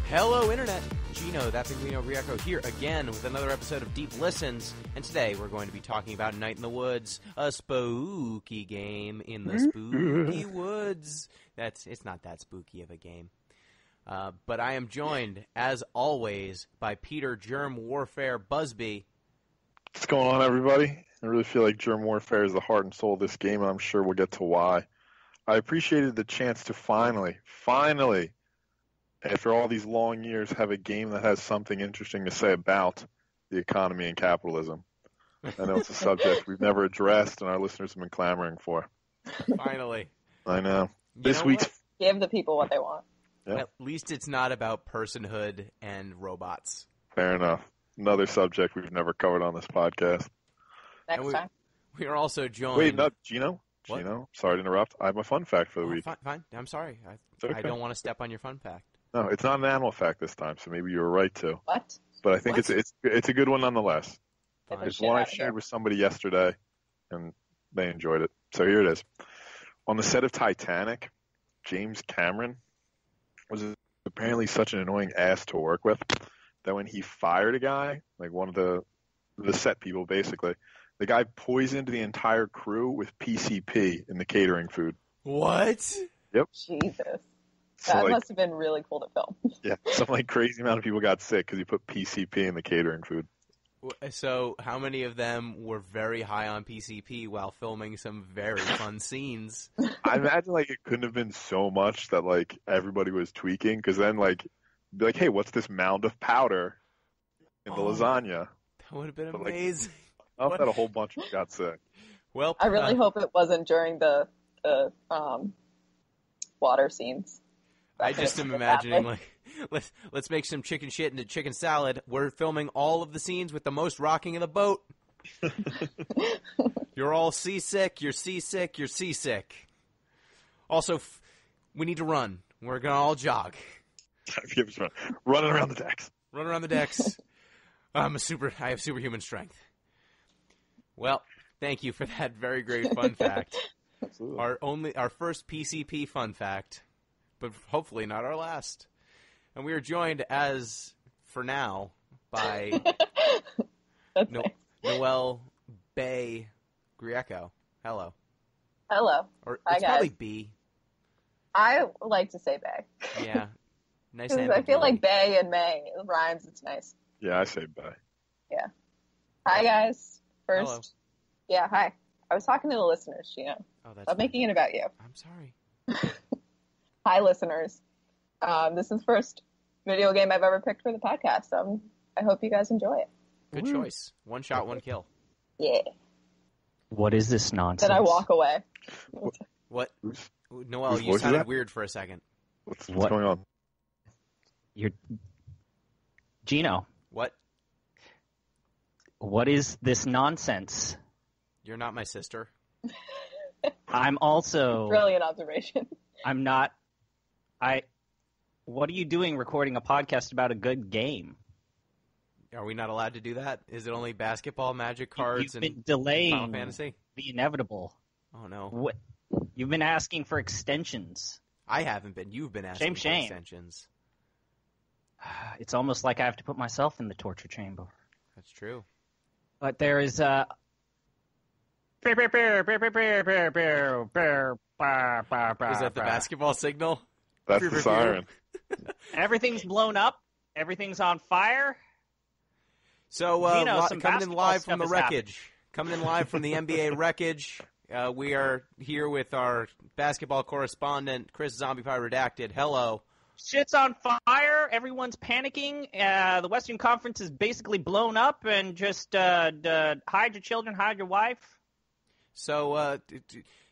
Hello, Internet. Gino, that's Gino Riecco here again with another episode of Deep Listens. And today we're going to be talking about Night in the Woods, a spooky game in the spooky woods. It's not that spooky of a game. But I am joined, as always, by Peter Germ Warfare Busby. What's going on, everybody? I really feel like germ warfare is the heart and soul of this game, and I'm sure we'll get to why. I appreciated the chance to finally, after all these long years, have a game that has something interesting to say about the economy and capitalism. I know it's a subject we've never addressed and our listeners have been clamoring for. Finally. I know. This week's... Give the people what they want. Yeah. At least it's not about personhood and robots. Fair enough. Another subject we've never covered on this podcast. Next time. We are also joined... Wait, no, Gino? What? Gino, sorry to interrupt. I have a fun fact for the week. Fine. I'm sorry. Okay. I don't want to step on your fun fact. No, it's not an animal fact this time, so maybe you were right to. What? But I think What? it's a good one nonetheless. Fine. It's one I shared with somebody yesterday, and they enjoyed it. So here it is. On the set of Titanic, James Cameron was apparently such an annoying ass to work with that when he fired a guy, like one of the set people basically, the guy poisoned the entire crew with PCP in the catering food. What? Yep. Jesus. So, That like, must have been really cool to film. yeah, some crazy amount of people got sick because he put PCP in the catering food. So how many of them were very high on PCP while filming some very fun scenes? I imagine it couldn't have been so much that everybody was tweaking, because then be like, hey, what's this mound of powder in the lasagna? That would have been amazing. I bet a whole bunch of them got sick. Well, I really hope it wasn't during the water scenes. I just am imagining let's make some chicken shit into chicken salad. We're filming all of the scenes with the most rocking of the boat. You're all seasick. You're seasick. You're seasick. Also, we need to run. We're gonna all jog. Running around the decks. Run around the decks. I have superhuman strength. Well, thank you for that very great fun fact. Absolutely. Our first PCP fun fact, but hopefully not our last. And we are joined, as for now, by Noelle Bay Griecco. Hello. Hello. Or Hi, it's guys. probably B. I like to say Bay. Yeah. Nice. Because I feel like Bay and May rhymes. It's nice. Yeah, I say bye. Yeah. Hi, guys. First. Hello. Yeah, hi. I was talking to the listeners, Gino. Oh, that's I'm making it about you. I'm sorry. Hi, listeners. This is the first video game I've ever picked for the podcast, so I hope you guys enjoy it. Good choice. One shot, one kill. Yeah. What is this nonsense? Then I walk away. What? Noelle, Whose you voice is sounded that? weird for a second. What's What? going on? You're Gino. What? What is this nonsense? You're not my sister. I'm also. Brilliant observation. I'm not. What are you doing recording a podcast about a good game? Are we not allowed to do that? Is it only basketball, Magic cards, You've and been delaying Final Fantasy? the inevitable. Oh, no. What? You've been asking for extensions. I haven't been. You've been asking for Shame. extensions. It's almost like I have to put myself in the torture chamber. That's true. But there is Is Is that the basketball signal? That's the siren. Everything's blown up. Everything's on fire. So, Gino, some coming in basketball live from stuff the has happened. wreckage. Coming in live from the NBA wreckage. We are here with our basketball correspondent, Chris Zombie Pie Redacted. Hello. Shit's on fire. Everyone's panicking. The Western Conference is basically blown up, and just hide your children, hide your wife. So,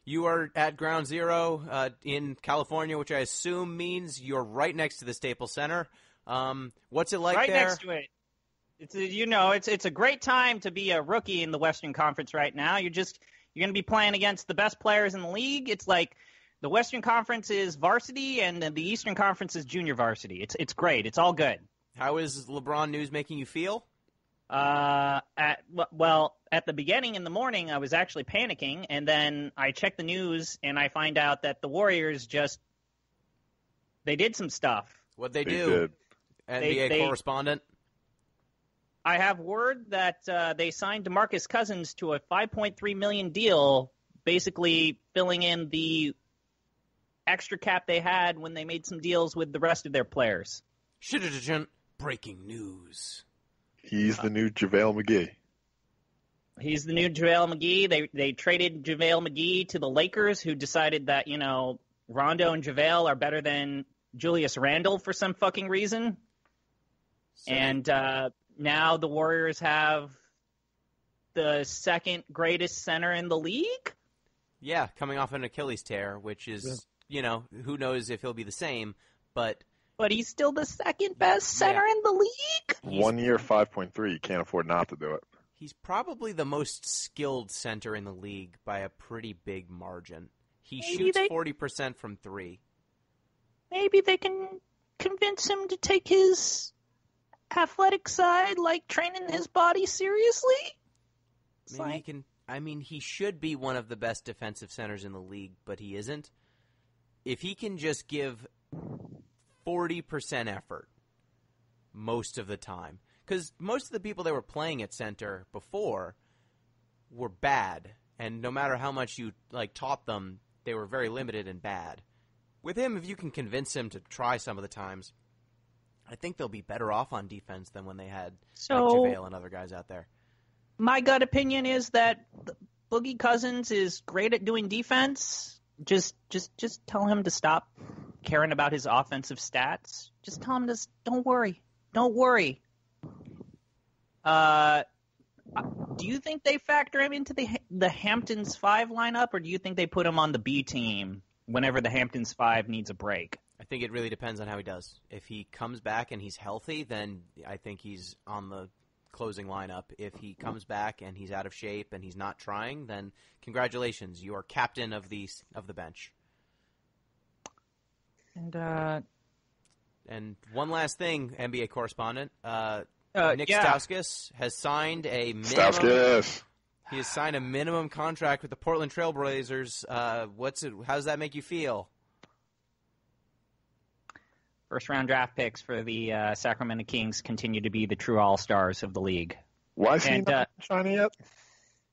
you are at Ground Zero in California, which I assume means you're right next to the Staples Center. What's it like right there? next to it. It's a great time to be a rookie in the Western Conference right now. You're going to be playing against the best players in the league. It's like the Western Conference is varsity and the Eastern Conference is junior varsity. It's great. It's all good. How is LeBron news making you feel? At the beginning in the morning, I was actually panicking, and then I checked the news and I find out that the Warriors they did some stuff. What'd they They do? did. NBA correspondent? I have word that they signed DeMarcus Cousins to a $5.3 million deal, basically filling in the extra cap they had when they made some deals with the rest of their players. Breaking news. He's the new JaVale McGee. He's the new JaVale McGee. They traded JaVale McGee to the Lakers, who decided that, Rondo and JaVale are better than Julius Randle for some fucking reason. And now the Warriors have the second greatest center in the league? Yeah, coming off an Achilles tear, which is, who knows if he'll be the same, but he's still the second best center in the league? 1 year, 5.3. You can't afford not to do it. He's probably the most skilled center in the league by a pretty big margin. He shoots 40% from three. Maybe they can convince him to take his athletic side, like training his body seriously. Maybe he can. I mean, he should be one of the best defensive centers in the league, but he isn't. If he can just give 40% effort most of the time, because most of the people that were playing at center before were bad, and no matter how much you taught them, they were very limited and bad. With him, if you can convince him to try some of the times, I think they'll be better off on defense than when they had JaVale and other guys out there. My gut opinion is that Boogie Cousins is great at doing defense. Just tell him to stop caring about his offensive stats. Just tell him to don't worry. Do you think they factor him into the Hamptons 5 lineup, or do you think they put him on the B team whenever the Hamptons 5 needs a break? I think it really depends on how he does. If he comes back and he's healthy, then I think he's on the closing lineup. If he comes back and he's out of shape and he's not trying, then congratulations, you are captain of the bench. And one last thing, NBA correspondent. Nick Stauskas has signed a minimum. He has signed a minimum contract with the Portland Trailblazers. How does that make you feel? First-round draft picks for the Sacramento Kings continue to be the true all-stars of the league. Why is he not in China yet?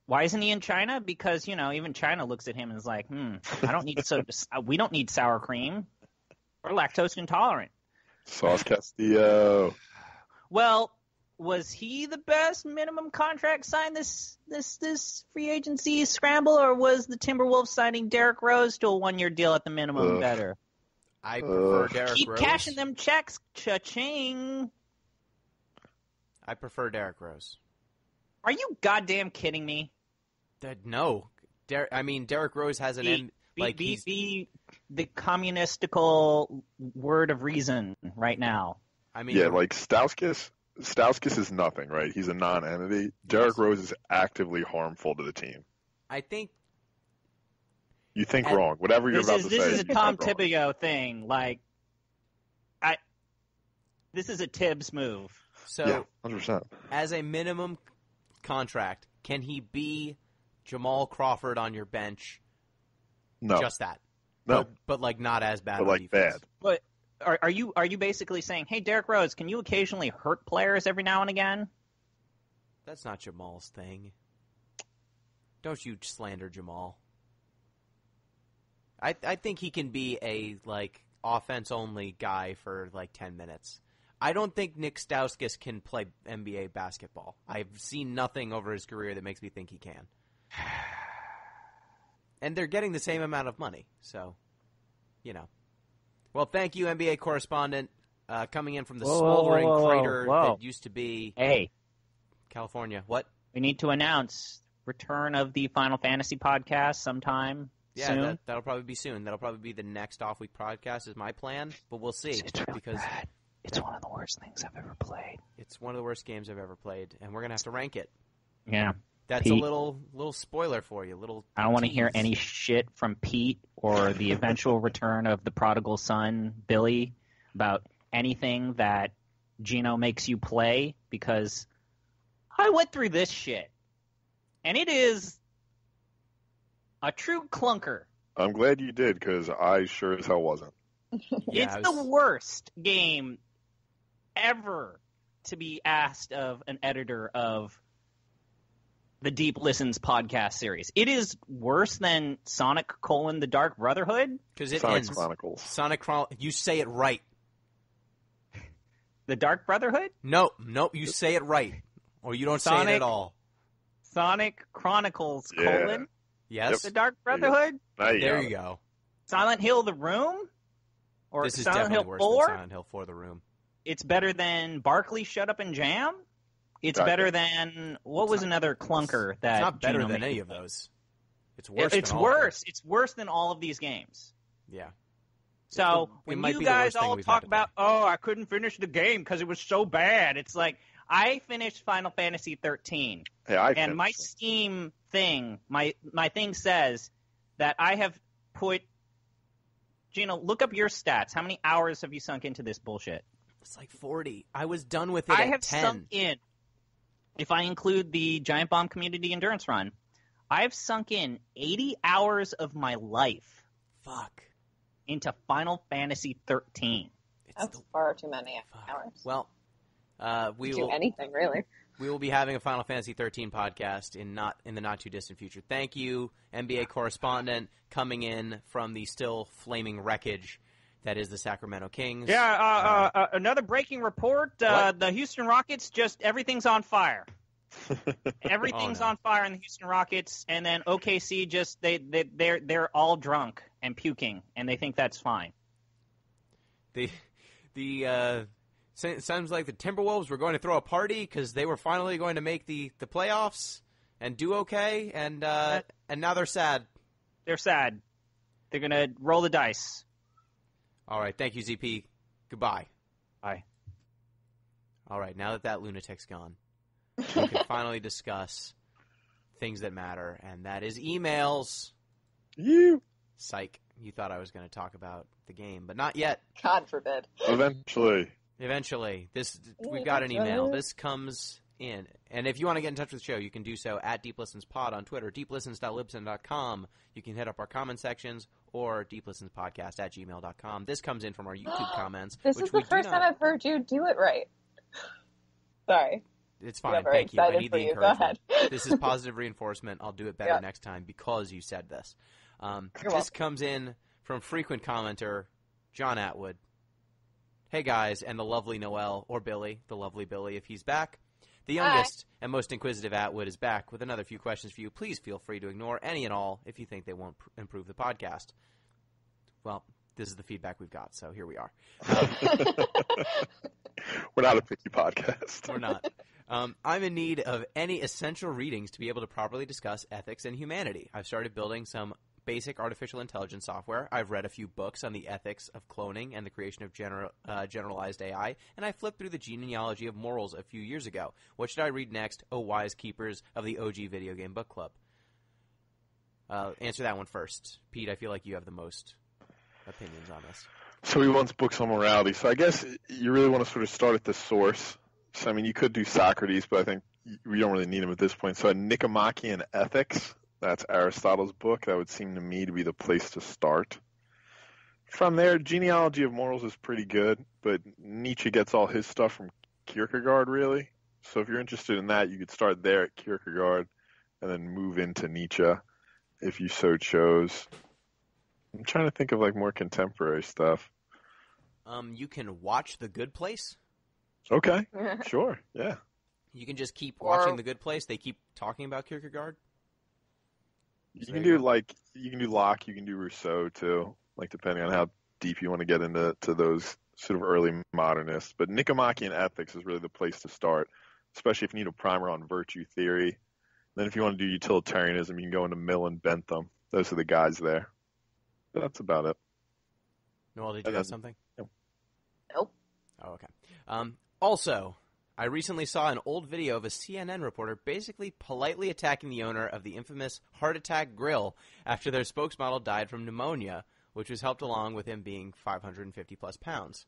Why isn't he in China? Because, even China looks at him and is like, I don't need we don't need sour cream. We're lactose intolerant. Sauce Castillo. Well, was he the best minimum contract signed this free agency scramble, or was the Timberwolves signing Derrick Rose to a 1-year deal at the minimum better? I prefer Derrick Rose. Keep cashing them checks, cha-ching. I prefer Derrick Rose. Are you goddamn kidding me? No. Derrick Rose has an the communistical word of reason right now. Stauskas is nothing, right? He's a non-entity. Derrick Rose is actively harmful to the team. I think you think wrong. Whatever you're about to say. This is a Tom Thibodeau thing. This is a Tibbs move. So, yeah, 100%. As a minimum contract, can he be Jamal Crawford on your bench? No. Just that. No. But not as bad. But defense. bad. But are you basically saying, hey, Derrick Rose, can you occasionally hurt players every now and again? That's not Jamal's thing. Don't you slander Jamal. I think he can be a offense-only guy for 10 minutes. I don't think Nick Stauskas can play NBA basketball. I've seen nothing over his career that makes me think he can. And they're getting the same amount of money, so, Well, thank you, NBA correspondent, coming in from the smoldering crater that used to be California. What? We need to announce return of the Final Fantasy podcast sometime soon. That'll probably be soon. That'll probably be the next off-week podcast is my plan, but we'll see. It's really bad. It's one of the worst things I've ever played. It's one of the worst games I've ever played, and we're going to have to rank it. Yeah. That's Pete, a little spoiler for you. I don't want to hear any shit from Pete or the eventual return of the prodigal son, Billy, about anything that Gino makes you play, because I went through this shit, and it is a true clunker. I'm glad you did, because I sure as hell wasn't. It's the worst game ever to be asked of an editor of the Deep Listens podcast series. It is worse than Sonic: The Dark Brotherhood. Because it Sonic ends. Chronicles. You say it right. The Dark Brotherhood? No, you say it right. Or you don't say it at all. Sonic Chronicles, Yeah. Yes? The Dark Brotherhood? There you go. Silent Hill: The Room? Or This is Silent definitely Hill worse 4? than Silent Hill 4: The Room. It's better than Barkley Shut Up and Jam? It's Gotcha. better than... What was another clunker that It's not better Gino than made? any of those. It's worse It's than all of them. worse. It's worse than all of these games. Yeah. So It when might you be the guys worst thing all we've talk had about, oh, I couldn't finish the game because it was so bad, it's like, I finished Final Fantasy 13. Hey, I And my finished it. Steam thing, my thing says that I have put... Gino, look up your stats. How many hours have you sunk into this bullshit? It's like 40. I was done with it I at have 10. sunk in, if I include the Giant Bomb Community Endurance Run, I have sunk in 80 hours of my life Fuck. into Final Fantasy 13. That's far too many hours. Well, we Do will anything, really. we will be having a Final Fantasy 13 podcast in the not too distant future. Thank you, NBA correspondent, coming in from the still flaming wreckage that is the Sacramento Kings. Yeah, another breaking report. The Houston Rockets, just everything's on fire. Everything's Oh, no. on fire in the Houston Rockets, and then OKC just they're all drunk and puking, and they think that's fine. Sounds like the Timberwolves were going to throw a party because they were finally going to make the playoffs and do okay, and now they're sad. They're sad. They're gonna roll the dice. All right, thank you, ZP. Goodbye. Bye. All right, now that lunatic's gone, we can finally discuss things that matter, and that is emails. You. Psych. You thought I was going to talk about the game, but not yet. God forbid. Eventually. Eventually. We've got an email. This comes in. And if you want to get in touch with the show, you can do so at DeepListensPod on Twitter, deeplistens.libsyn.com. You can hit up our comment sections or deeplistenspodcast@gmail.com. This comes in from our YouTube comments. This which is the we do first not- time I've heard you do it right. Sorry. It's Yeah, fine. very Thank you. I excited need for the you. Go encouragement. ahead. This is positive reinforcement. I'll do it better Yeah. next time because you said this. You're This welcome. comes in from frequent commenter John Atwood. Hey guys, and the lovely Noelle, or Billy, the lovely Billy if he's back. The youngest and most inquisitive Atwood is back with another few questions for you. Please feel free to ignore any and all if you think they won't improve the podcast. Well, this is the feedback we've got, so here we are. We're not a picky podcast. We're not. I'm in need of any essential readings to be able to properly discuss ethics and humanity. I've started building some basic artificial intelligence software. I've read a few books on the ethics of cloning and the creation of generalized AI, and I flipped through the genealogy of morals a few years ago. What should I read next, oh wise keepers of the OG Video Game Book Club? Answer that one first. Pete, I feel like you have the most opinions on this. So he wants books on morality. So I guess you really want to sort of start at the source. So, I mean, you could do Socrates, but I think we don't really need him at this point. So Nicomachean Ethics, that's Aristotle's book. That would seem to me to be the place to start. From there, Genealogy of Morals is pretty good, but Nietzsche gets all his stuff from Kierkegaard, really. So if you're interested in that, you could start there at Kierkegaard and then move into Nietzsche if you so chose. I'm trying to think of like more contemporary stuff. You can watch The Good Place. Okay, sure, yeah. You can just keep Or- watching The Good Place. They keep talking about Kierkegaard. You can do Locke, you can do Rousseau too, like depending on how deep you want to get into those sort of early modernists. But Nicomachean Ethics is really the place to start, especially if you need a primer on virtue theory. Then if you want to do utilitarianism, you can go into Mill and Bentham. Those are the guys there. But that's about it. Noel, did you have something? Nope. Oh, okay. Also, I recently saw an old video of a CNN reporter basically politely attacking the owner of the infamous Heart Attack Grill after their spokesmodel died from pneumonia, which was helped along with him being 550 plus pounds.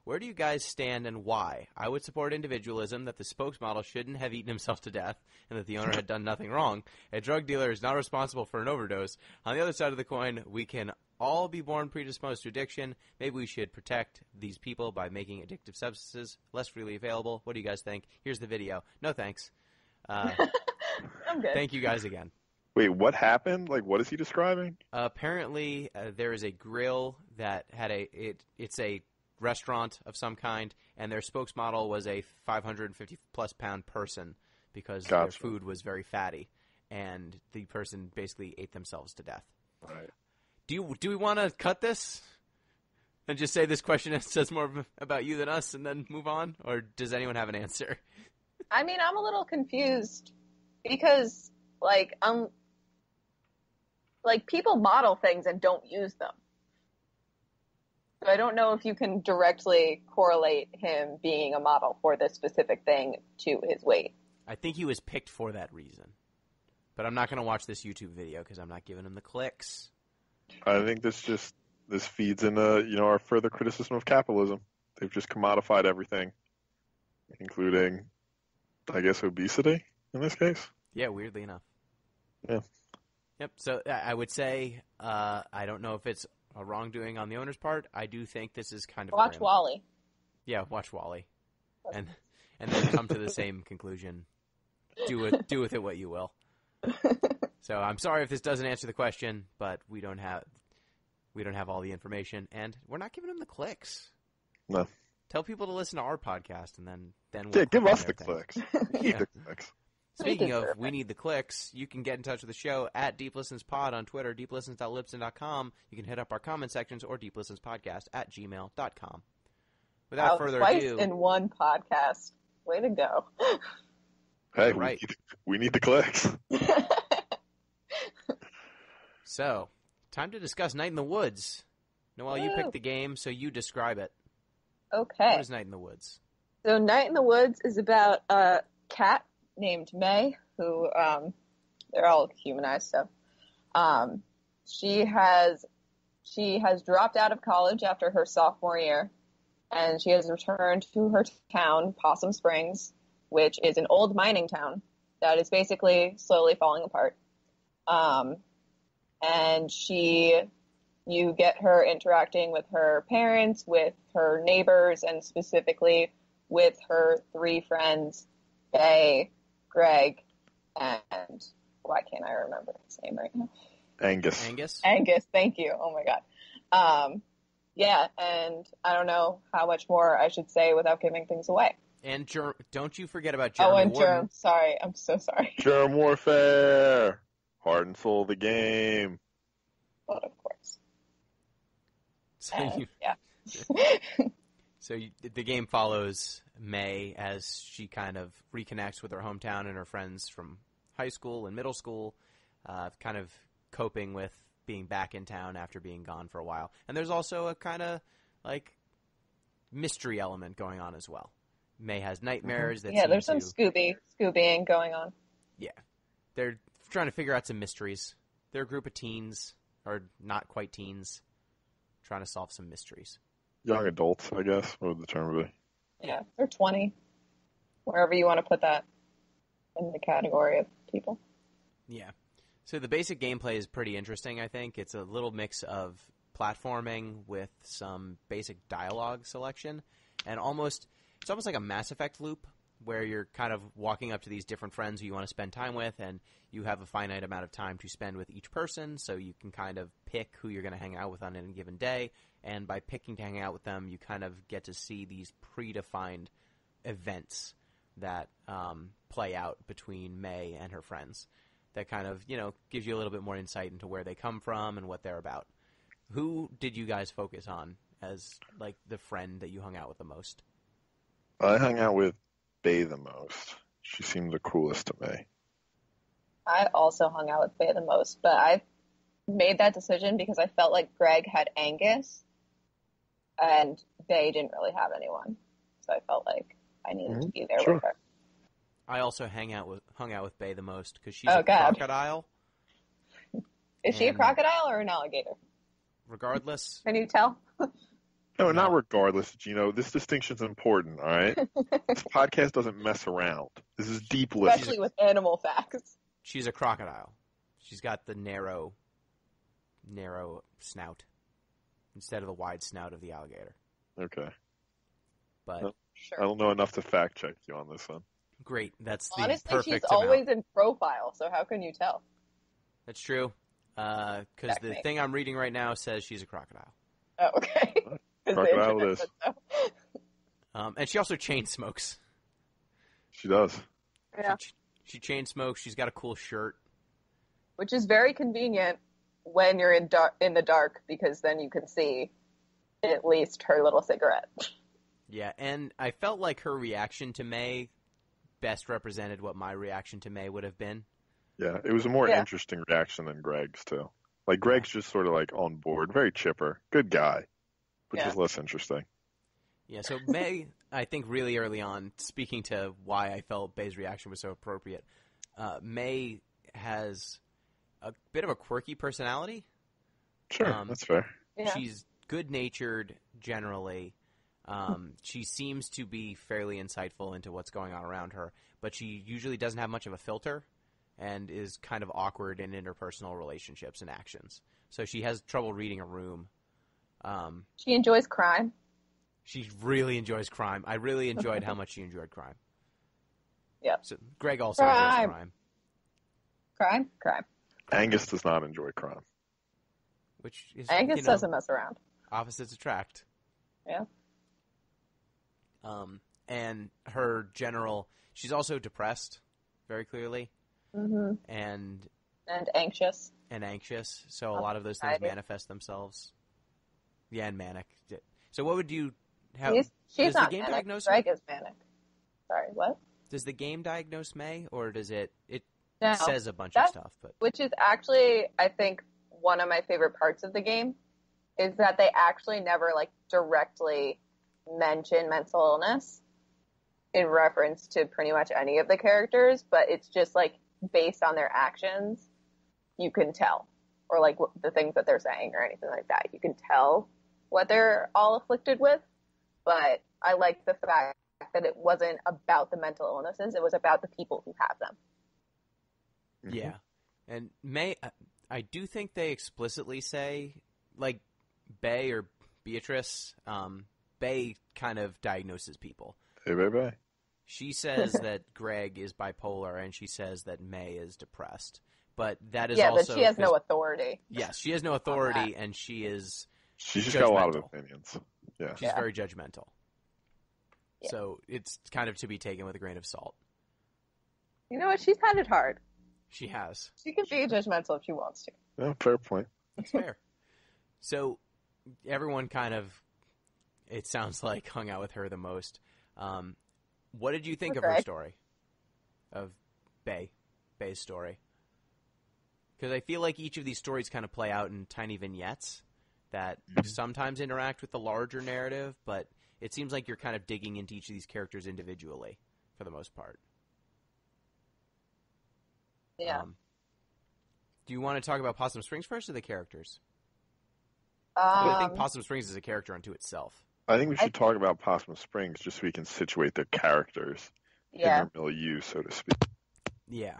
Where do you guys stand and why? I would support individualism, that the spokesmodel shouldn't have eaten himself to death, and that the owner had done nothing wrong. A drug dealer is not responsible for an overdose. On the other side of the coin, we can all be born predisposed to addiction. Maybe we should protect these people by making addictive substances less freely available. What do you guys think? Here's the video. No thanks. I'm good. Thank you guys again. Wait, what happened? Like, what is he describing? Apparently, there is a grill that had it's a restaurant of some kind, and their spokesmodel was a 550-plus pound person because their food was very fatty, and the person basically ate themselves to death. Right. Do we want to cut this and just say this question says more about you than us and then move on? Or does anyone have an answer? I mean, I'm a little confused because, like, people model things and don't use them. So I don't know if you can directly correlate him being a model for this specific thing to his weight. I think he was picked for that reason. But I'm not going to watch this YouTube video because I'm not giving him the clicks. I think this feeds into, our further criticism of capitalism. They've just commodified everything, including, I guess, obesity in this case. Yeah, weirdly enough. Yeah. Yep. So I would say I don't know if it's a wrongdoing on the owner's part. I do think this is kind of watch grim. WALL-E. Yeah, watch WALL-E, and then come to the same conclusion. Do with it what you will. So I'm sorry if this doesn't answer the question, but we don't have all the information, and we're not giving them the clicks. No. Tell people to listen to our podcast, and then we'll give us the clicks. We need the clicks. Speaking of, we need the clicks. You can get in touch with the show at DeepListensPod on Twitter, deeplistens.libsyn.com. You can hit up our comment sections or deeplistenspodcast@gmail.com. Without further twice ado, in one podcast. Way to go! Hey, right. we need the clicks. So, time to discuss Night in the Woods. Noelle, you picked the game, so you describe it. Okay. What is Night in the Woods? So Night in the Woods is about a cat named May, who they're all humanized. So she has dropped out of college after her sophomore year, and she has returned to her town, Possum Springs, which is an old mining town that is basically slowly falling apart. And you get her interacting with her parents, with her neighbors, and specifically with her three friends, Bay, Greg, and why can't I remember his name right now? Angus. Angus, thank you. Oh my God. Yeah, and I don't know how much more I should say without giving things away. And don't you forget about Germ. Oh, and Germ. Sorry, I'm so sorry. Germ warfare. Heart and soul of the game. But of course. So yeah. The game follows May as she kind of reconnects with her hometown and her friends from high school and middle school, kind of coping with being back in town after being gone for a while. And there's also a kind of like mystery element going on as well. May has nightmares that there's some Scoobying going on. Yeah. They're trying to figure out some mysteries. They're a group of teens, or not quite teens, trying to solve some mysteries. Young adults, I guess, what would the term be? Yeah, they're 20. Wherever you want to put that in the category of people. Yeah. So the basic gameplay is pretty interesting, I think. It's a little mix of platforming with some basic dialogue selection, and it's almost like a Mass Effect loop, where you're kind of walking up to these different friends who you want to spend time with, and you have a finite amount of time to spend with each person, so you can kind of pick who you're going to hang out with on any given day, and by picking to hang out with them, you kind of get to see these predefined events that play out between May and her friends. That kind of, gives you a little bit more insight into where they come from and what they're about. Who did you guys focus on as, like, the friend that you hung out with the most? I hung out with Bay the most. She seemed the coolest to me. I also hung out with Bay the most, but I made that decision because I felt like Greg had Angus, and Bay didn't really have anyone. So I felt like I needed to be there with her. I also hung out with Bay the most because she's a crocodile. Is she a crocodile or an alligator? Regardless. Can you tell? No, No. not regardless, Gino. This distinction's important, all right? This podcast doesn't mess around. This is deep listening. Especially with animal facts. She's a crocodile. She's got the narrow snout instead of the wide snout of the alligator. Okay. But Well, Sure. I don't know enough to fact check you on this one. great, that's the Honestly, perfect she's amount. always in profile, so how can you tell? That's true. Because the Checkmate. thing I'm reading right now says she's a crocodile. Oh, okay. 'Cause the Crocodile internet it is. said so. And she also chain smokes. She does. Yeah. She chain smokes. She's got a cool shirt. Which is very convenient when you're in the dark, because then you can see at least her little cigarette. Yeah, and I felt like her reaction to May best represented what my reaction to May would have been. Yeah, it was a more Yeah. interesting reaction than Greg's, too. Like, Greg's just sort of, like, on board. Very chipper. Good guy. But Yeah. just less interesting. Yeah, so May, I think really early on, speaking to why I felt Bay's reaction was so appropriate, May has a bit of a quirky personality. Sure, that's fair. Yeah. She's good-natured generally. She seems to be fairly insightful into what's going on around her, but she usually doesn't have much of a filter and is kind of awkward in interpersonal relationships and actions. So she has trouble reading a room. She enjoys crime. Mm-hmm. She really enjoys crime. I really enjoyed how much she enjoyed crime. Yep. So Greg also enjoys Crime. crime, Crime. Angus does not enjoy crime. which is Angus doesn't mess around. opposites attract. Yeah. And her general, she's also depressed, very clearly, Mm-hmm. and anxious. anxious. So a lot of those things Anxiety. manifest themselves. Yeah, and manic. So what would you have? She's does not the game manic. diagnose Greg her? is manic. Sorry, what? Does the game diagnose May, or does it? It No. says a bunch of That's- stuff, but Which is actually, I think, one of my favorite parts of the game is that they actually never like directly mention mental illness in reference to pretty much any of the characters, but it's just like based on their actions, you can tell, or like the things that they're saying or anything like that. You can tell what they're all afflicted with, but I like the fact that it wasn't about the mental illnesses, it was about the people who have them. Mm-hmm. yeah. And May, I do think they explicitly say, like, Bay or Beatrice, Bay kind of diagnoses people. Hey, baby. She says that Greg is bipolar, and she says that May is depressed. But that is Yeah, also but she has no authority. yes, she has no authority, and she is She's just got a lot of Judgmental. opinions. Yeah. she's Yeah. very judgmental. Yeah. So it's kind of to be taken with a grain of salt. You know what? She's had it hard. She has. She can be judgmental if she wants to. Yeah, fair point. That's fair. So everyone kind of, it sounds like, hung out with her the most. What did you think of her Okay. story? Of Bay's story? Because I feel like each of these stories kind of play out in tiny vignettes that sometimes interact with the larger narrative, but it seems like you're kind of digging into each of these characters individually for the most part. Yeah. Do you want to talk about Possum Springs first or the characters? I think Um, Possum Springs is a character unto itself. I think we should talk about Possum Springs just so we can situate the characters yeah. in their milieu, so to speak. Yeah.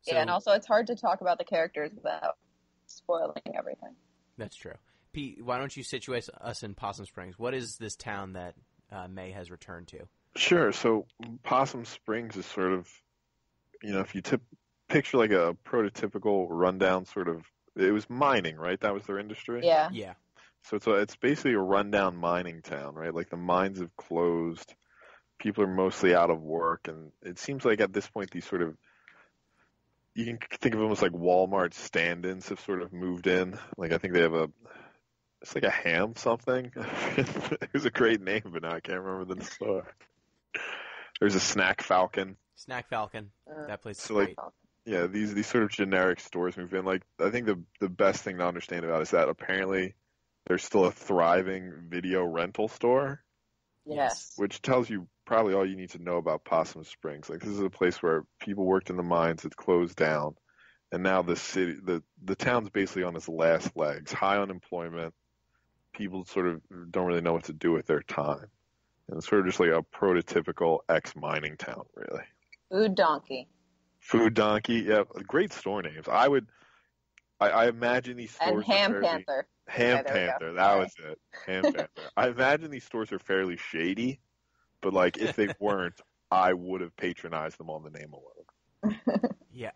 So, Yeah, and also it's hard to talk about the characters without spoiling everything. that's true. Pete, why don't you situate us in Possum Springs? What is this town that May has returned to? Sure. So Possum Springs is sort of, if you picture like a prototypical rundown sort of, it was mining, right? That was their industry? Yeah. Yeah. So it's basically a rundown mining town, right? Like the mines have closed, people are mostly out of work, and it seems like at this point these sort of, you can think of them as like Walmart stand-ins have sort of moved in. Like I think they have it's like a ham something. It was a great name, but now I can't remember the store. There's a Snack Falcon. Snack Falcon. Mm. That place is So, like, great. Yeah, these sort of generic stores move in. Like I think the best thing to understand about it is that apparently there's still a thriving video rental store, Yes. which tells you probably all you need to know about Possum Springs. Like this is a place where people worked in the mines, it's closed down, and now the town's basically on its last legs. High unemployment, people sort of don't really know what to do with their time. And it's sort of just like a prototypical ex-mining town, really. Food Donkey. Food Donkey, yeah, great store names. I imagine these stores And Ham are fairly, Panther. Ham Okay, there we go. Panther, that was it. Ham Panther. I imagine these stores are fairly shady, but like if they weren't, I would have patronized them on the name alone. Yeah,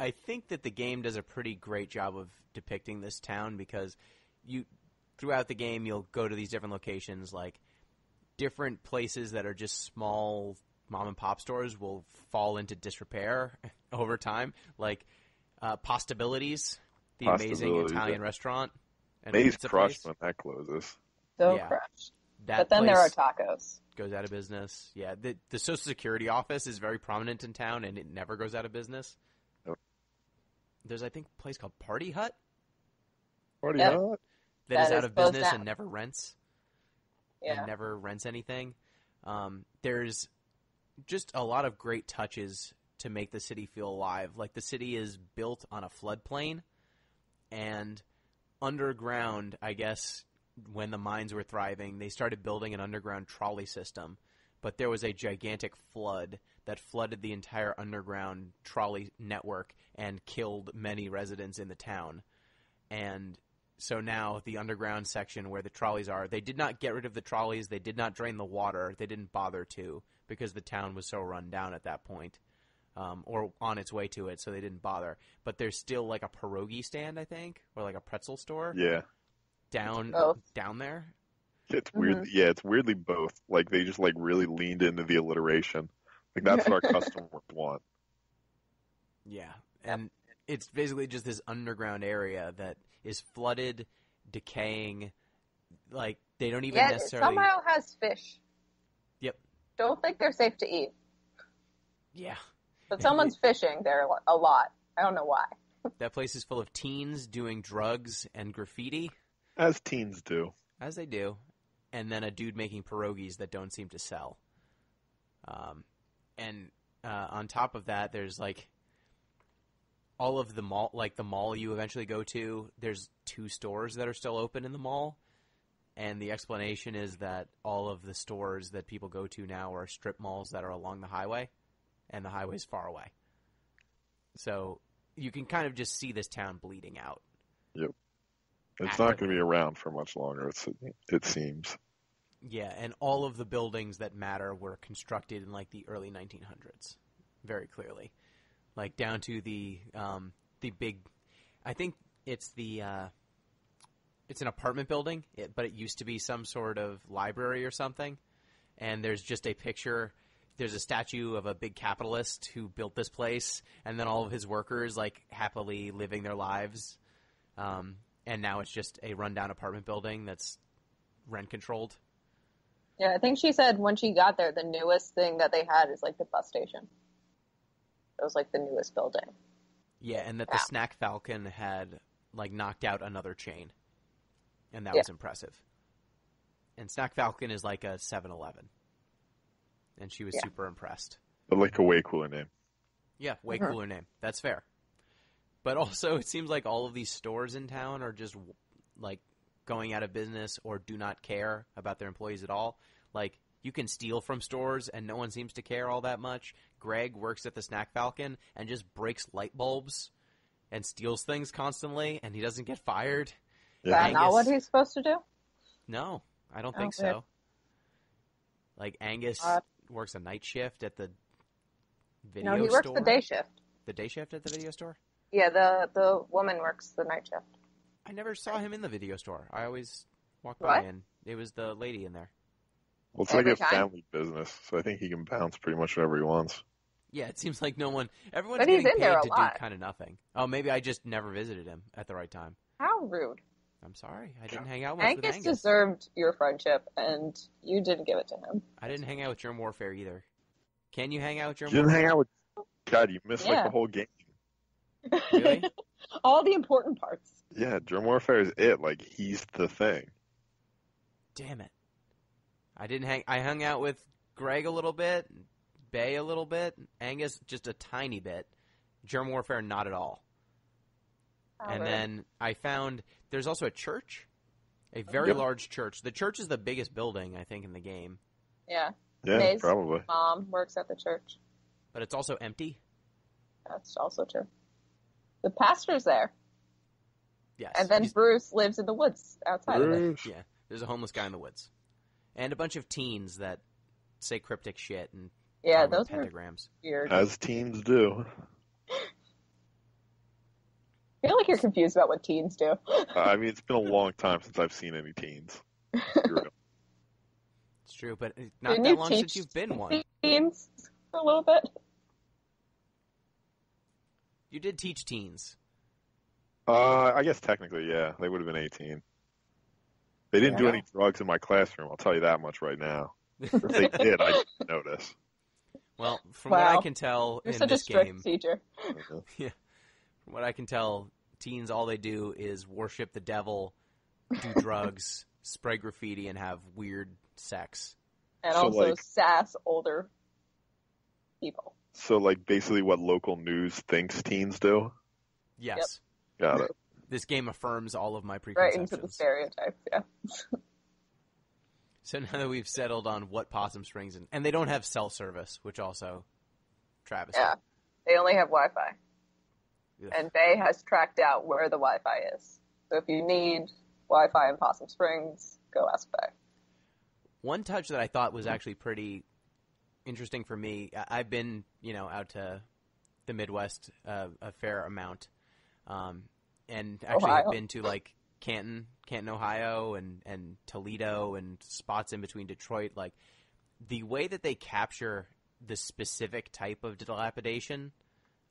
I think that the game does a pretty great job of depicting this town because throughout the game you'll go to these different locations, like different places that are just small mom and pop stores will fall into disrepair over time, like Postabilities, the amazing Italian restaurant. And May's pizza crushed place. when that closes. So Yeah. crushed. That But then there are place tacos. goes out of business. Yeah, the Social Security office is very prominent in town, and it never goes out of business. Yep. There's, I think, a place called Party Hut Party Yep. Hut? that is That out is of closed business down. and never rents. Yeah. And never rents anything. There's just a lot of great touches to make the city feel alive. Like the city is built on a floodplain, and underground, I guess, when the mines were thriving, they started building an underground trolley system. But there was a gigantic flood that flooded the entire underground trolley network and killed many residents in the town. And so now the underground section where the trolleys are, they did not get rid of the trolleys. They did not drain the water. They didn't bother to because the town was so run down at that point, or on its way to it, so they didn't bother. But there's still like a pierogi stand, I think, or like a pretzel store Yeah. down there. It's weird. Yeah, it's weirdly both. Like they just like really leaned into the alliteration. Like that's what our customers want. Yeah, and it's basically just this underground area that is flooded, decaying. Like they don't even Yet it necessarily. somehow has fish. Yep. Don't think they're safe to eat. Yeah. But someone's fishing there a lot. I don't know why. That place is full of teens doing drugs and graffiti, As teens do. as they do, and then a dude making pierogies that don't seem to sell. And on top of that, there's like all of the mall, like the mall you eventually go to. There's 2 stores that are still open in the mall, and the explanation is that all of the stores that people go to now are strip malls that are along the highway, and the highway's far away. So you can kind of just see this town bleeding out. Yep. It's Actively. not going to be around for much longer, it seems. Yeah, and all of the buildings that matter were constructed in like the early 1900s, very clearly, like down to the big. I think it's it's an apartment building, but it used to be some sort of library or something. And there's just a picture. There's a statue of a big capitalist who built this place, and then all of his workers like happily living their lives. And now it's just a rundown apartment building that's rent controlled. Yeah, I think she said when she got there, the newest thing that they had is like the bus station. It was like the newest building. Yeah, and that the Snack Falcon had like knocked out another chain, and that was impressive. And Snack Falcon is like a 7-Eleven, and she was super impressed. But like a way cooler name. Yeah, way cooler name. That's fair. But also, it seems like all of these stores in town are just like going out of business or do not care about their employees at all. Like, you can steal from stores and no one seems to care all that much. Greg works at the Snack Falcon and just breaks light bulbs and steals things constantly, and he doesn't get fired. Is that not what he's supposed to do? No, I don't think weird. so. Like, Angus works a night shift at the video store. No, he works the day shift. The day shift at the video store? Yeah, the woman works the night shift. I never saw him in the video store. I always walked by and it was the lady in there. Well, it's Every like a time? family business, so I think he can bounce pretty much whenever he wants. Yeah, it seems like everyone's But he's getting in there paid a to lot. do kind of nothing. Oh, maybe I just never visited him at the right time. How rude. I'm sorry. I didn't hang out much with Angus Angus. deserved your friendship, and you didn't give it to him. I didn't hang out with Germ Warfare either. Can you hang out with Germ You didn't Warfare? hang out with... God, you missed like Yeah. the whole game. Really? All the important parts. Yeah, Germ Warfare is it. Like, he's the thing. Damn it. I hung out with Greg a little bit, Bay a little bit, Angus just a tiny bit, Germ Warfare not at all. Oh, And really? then I found there's also a church A very large church. The church is the biggest building, I think, in the game. Yeah. Yeah, May's probably. mom works at the church. But it's also empty. That's also true. The pastor's there. Yes. And then Bruce lives in the woods outside of it. Bruce. Yeah, there's a homeless guy in the woods. And a bunch of teens that say cryptic shit and Yeah, carve those are pentagrams. weird. As teens do. I feel like you're confused about what teens do. I mean, it's been a long time since I've seen any teens. It's true, but not Didn't that you long teach since you've been one. Teens a little bit. You did teach teens. I guess technically, yeah. They would have been 18. They didn't do Yeah. any drugs in my classroom, I'll tell you that much right now. If they did, I didn't notice. Well, from what Wow. I can tell You're in such a this strict game, teacher. from what I can tell, teens, all they do is worship the devil, do drugs, spray graffiti, and have weird sex. And So, also like- sass older people. So, like, basically what local news thinks teens do? Yes. Got it. This game affirms all of my Right preconceptions. into the stereotypes, yeah. So now that we've settled on what Possum Springs, and they don't have cell service, which also travesty. Yeah. They only have Wi-Fi. Ugh. And Bay has tracked out where the Wi-Fi is. So if you need Wi-Fi in Possum Springs, go ask Bay. One touch that I thought was actually pretty interesting for me, I've been, out to the Midwest a fair amount, and actually Ohio. have been to like Canton, Ohio, and Toledo, and spots in between Detroit. Like the way that they capture the specific type of dilapidation,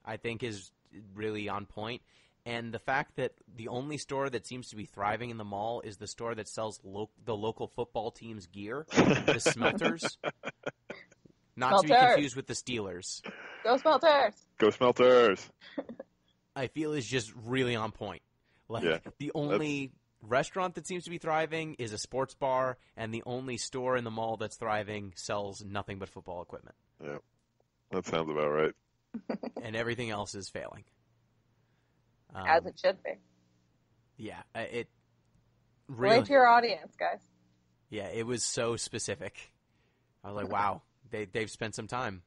I think is really on point. And the fact that the only store that seems to be thriving in the mall is the store that sells the local football team's gear, the Smelters. Not to be Smelters. confused with the Steelers. Go Smelters! Go Smelters! I feel is just really on point. Like Yeah, the only restaurant that seems to be thriving is a sports bar, and the only store in the mall that's thriving sells nothing but football equipment, Yeah, that sounds about right. and everything else is failing. As it should be. Yeah, it Relate really. to your audience, guys. Yeah, it was so specific. I was like, wow, they've spent some time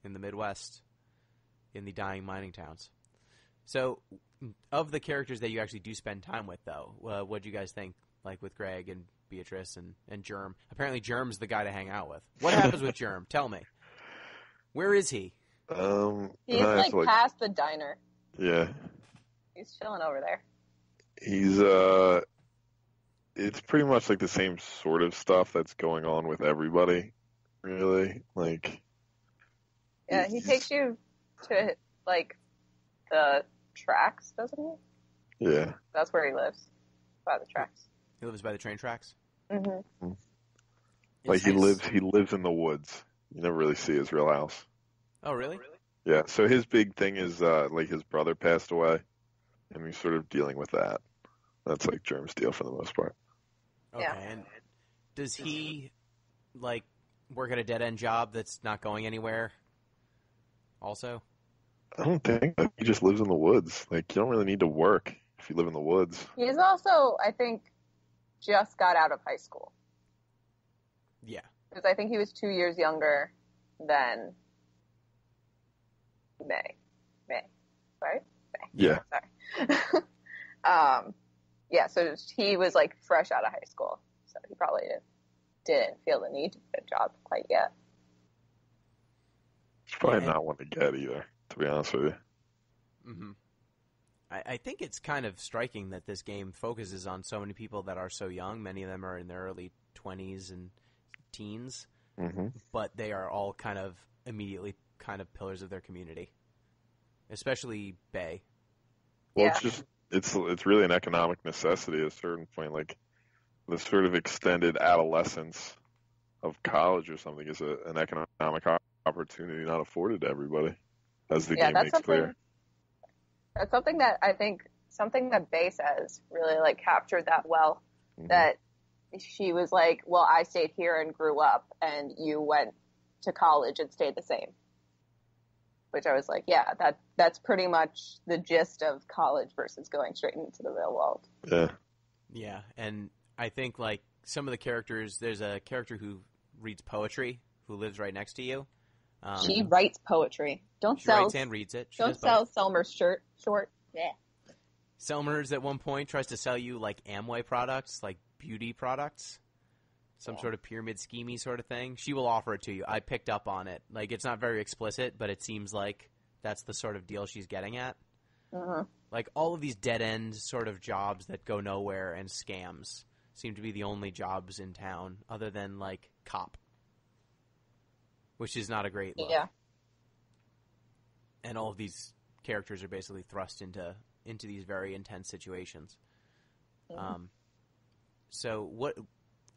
in the Midwest, in the dying mining towns. So, of the characters that you actually do spend time with, though, what do you guys think? Like with Greg and Beatrice and Germ. Apparently, Germ's the guy to hang out with. What happens with Germ? Tell me. Where is he? He's nice, like past the diner. Yeah. He's chilling over there. He's, it's pretty much like the same sort of stuff that's going on with everybody, really. Like, Yeah, he takes you to, like, the tracks, doesn't he? yeah. That's where he lives. By the tracks. He lives by the train tracks. Mm-hmm. Like It's he nice. lives in the woods. You never really see his real house. Oh, really? Yeah, so his big thing is, like his brother passed away, and he's sort of dealing with that. That's like Germ's deal for the most part. Okay, Yeah. and does he, like, work at a dead-end job that's not going anywhere also? I don't think he just lives in the woods. Like, you don't really need to work if you live in the woods. He's also, I think, just got out of high school. Yeah. Because I think he was 2 years younger than May. Right? May. Yeah. Sorry. Yeah, so he was like fresh out of high school. So he probably didn't feel the need to get a job quite yet. It's probably Yeah. not one to get either, to be honest with you. Mm-hmm. I think it's kind of striking that this game focuses on so many people that are so young. Many of them are in their early 20s and teens, Mm-hmm. but they are all kind of immediately kind of pillars of their community, especially Bay. Well, Yeah. it's really an economic necessity at a certain point. Like the sort of extended adolescence of college or something is an economic opportunity not afforded to everybody, as the game makes clear. That's something that I think, something that Bay says really like captured that well. Mhm. That she was like, well, I stayed here and grew up, and you went to college and stayed the same. Which I was like, yeah, that's pretty much the gist of college versus going straight into the real world. Yeah. Yeah, and I think, like, some of the characters, there's a character who reads poetry who lives right next to you. She writes poetry. Don't She sell. writes and reads it. She Don't does both. sell Selmer's short. Yeah. Selmer's at one point tries to sell you, like, Amway products, like beauty products. Some sort of pyramid schemey sort of thing. She will offer it to you. I picked up on it. Like, it's not very explicit, but it seems like that's the sort of deal she's getting at. Like, all of these dead-end sort of jobs that go nowhere and scams seem to be the only jobs in town other than, like, cop. Which is not a great look. Yeah. And all of these characters are basically thrust into these very intense situations. So what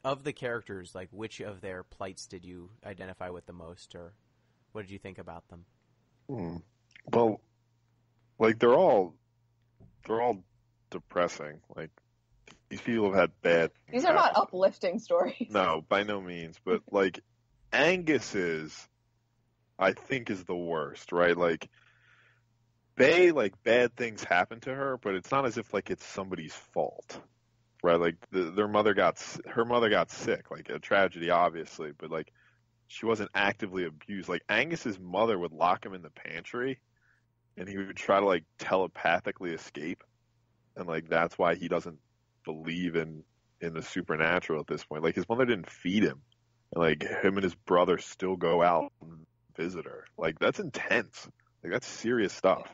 of the characters, like, which of their plights did you identify with the most, or what did you think about them? Well, like, they're all depressing. Like, these people have had bad things These are not happen. uplifting stories. No, by no means. But, like, Angus's, I think, is the worst, right? Like, Bae, like, bad things happen to her, but it's not as if, like, it's somebody's fault, right? Like, her mother got sick, like, a tragedy, obviously, but, like, she wasn't actively abused. Like, Angus's mother would lock him in the pantry, and he would try to, like, telepathically escape, and, like, that's why he doesn't believe in the supernatural at this point. Like, his mother didn't feed him, and, like, him and his brother still go out and visit her. Like, that's intense. Like, that's serious stuff.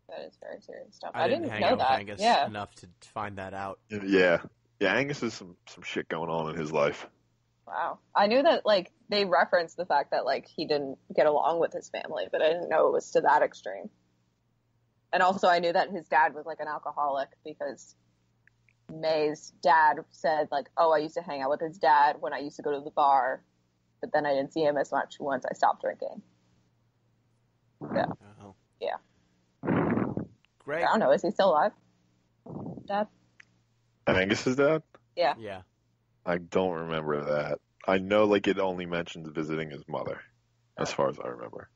That is very serious stuff. I didn't hang know out that. with Angus Yeah. enough to find that out. Yeah, Angus has some shit going on in his life. Wow. I knew that, like, they referenced the fact that, like, he didn't get along with his family, but I didn't know it was to that extreme. And also I knew that his dad was, like, an alcoholic because May's dad said, like, oh, I used to hang out with his dad when I used to go to the bar, but then I didn't see him as much once I stopped drinking. Yeah. Oh. Yeah. Greg? I don't know. Is he still alive? Dad? Angus's dad? Yeah. Yeah. I don't remember that. I know, like, it only mentions visiting his mother, as far as I remember.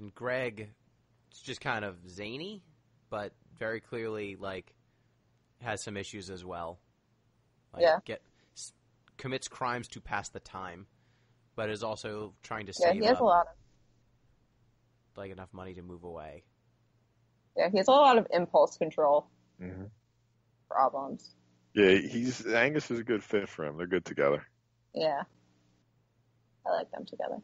And Greg is just kind of zany, but very clearly, like, has some issues as well. Like, Yeah. Commits crimes to pass the time, but is also trying to Yeah, save he has up, a lot of like, enough money to move away. he has a lot of impulse control Mm-hmm. problems. Yeah, Angus is a good fit for him. They're good together. Yeah. I like them together.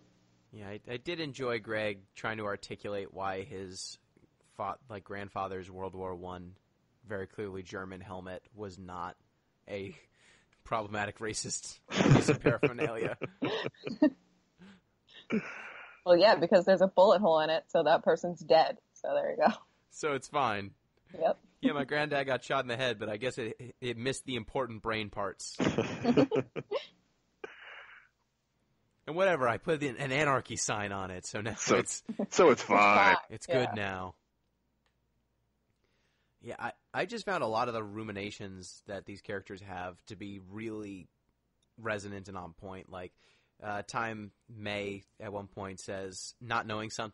Yeah, I did enjoy Greg trying to articulate why his grandfather's World War I, very clearly German helmet was not a problematic racist piece of paraphernalia. Well, yeah, because there's a bullet hole in it, so that person's dead. So there you go. So it's fine. Yep. Yeah, my granddad got shot in the head, but I guess it missed the important brain parts. And whatever, I put an anarchy sign on it, so now it's fine. it's good now. Yeah, I just found a lot of the ruminations that these characters have to be really resonant and on point. Like, Time May at one point says, not knowing how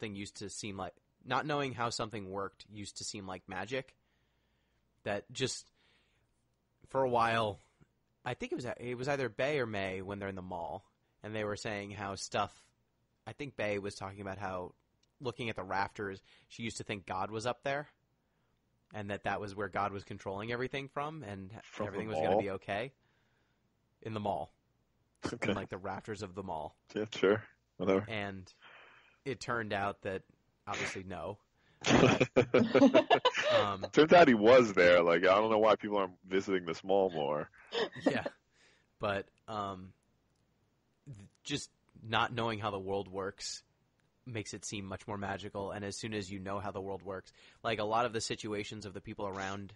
something worked used to seem like magic. That just, for a while, I think it was either Bae or May when they're in the mall, and they were saying how I think Bae was talking about how, looking at the rafters, she used to think God was up there, and that was where God was controlling everything from, and everything was going to be okay. In the mall. Okay. In, like, the rafters of the mall. Yeah, sure. Whatever. And it turned out that, obviously, no. Turns out he was there. Like, I don't know why people aren't visiting this mall more. Yeah. But just not knowing how the world works makes it seem much more magical. And as soon as you know how the world works, like, a lot of the situations of the people around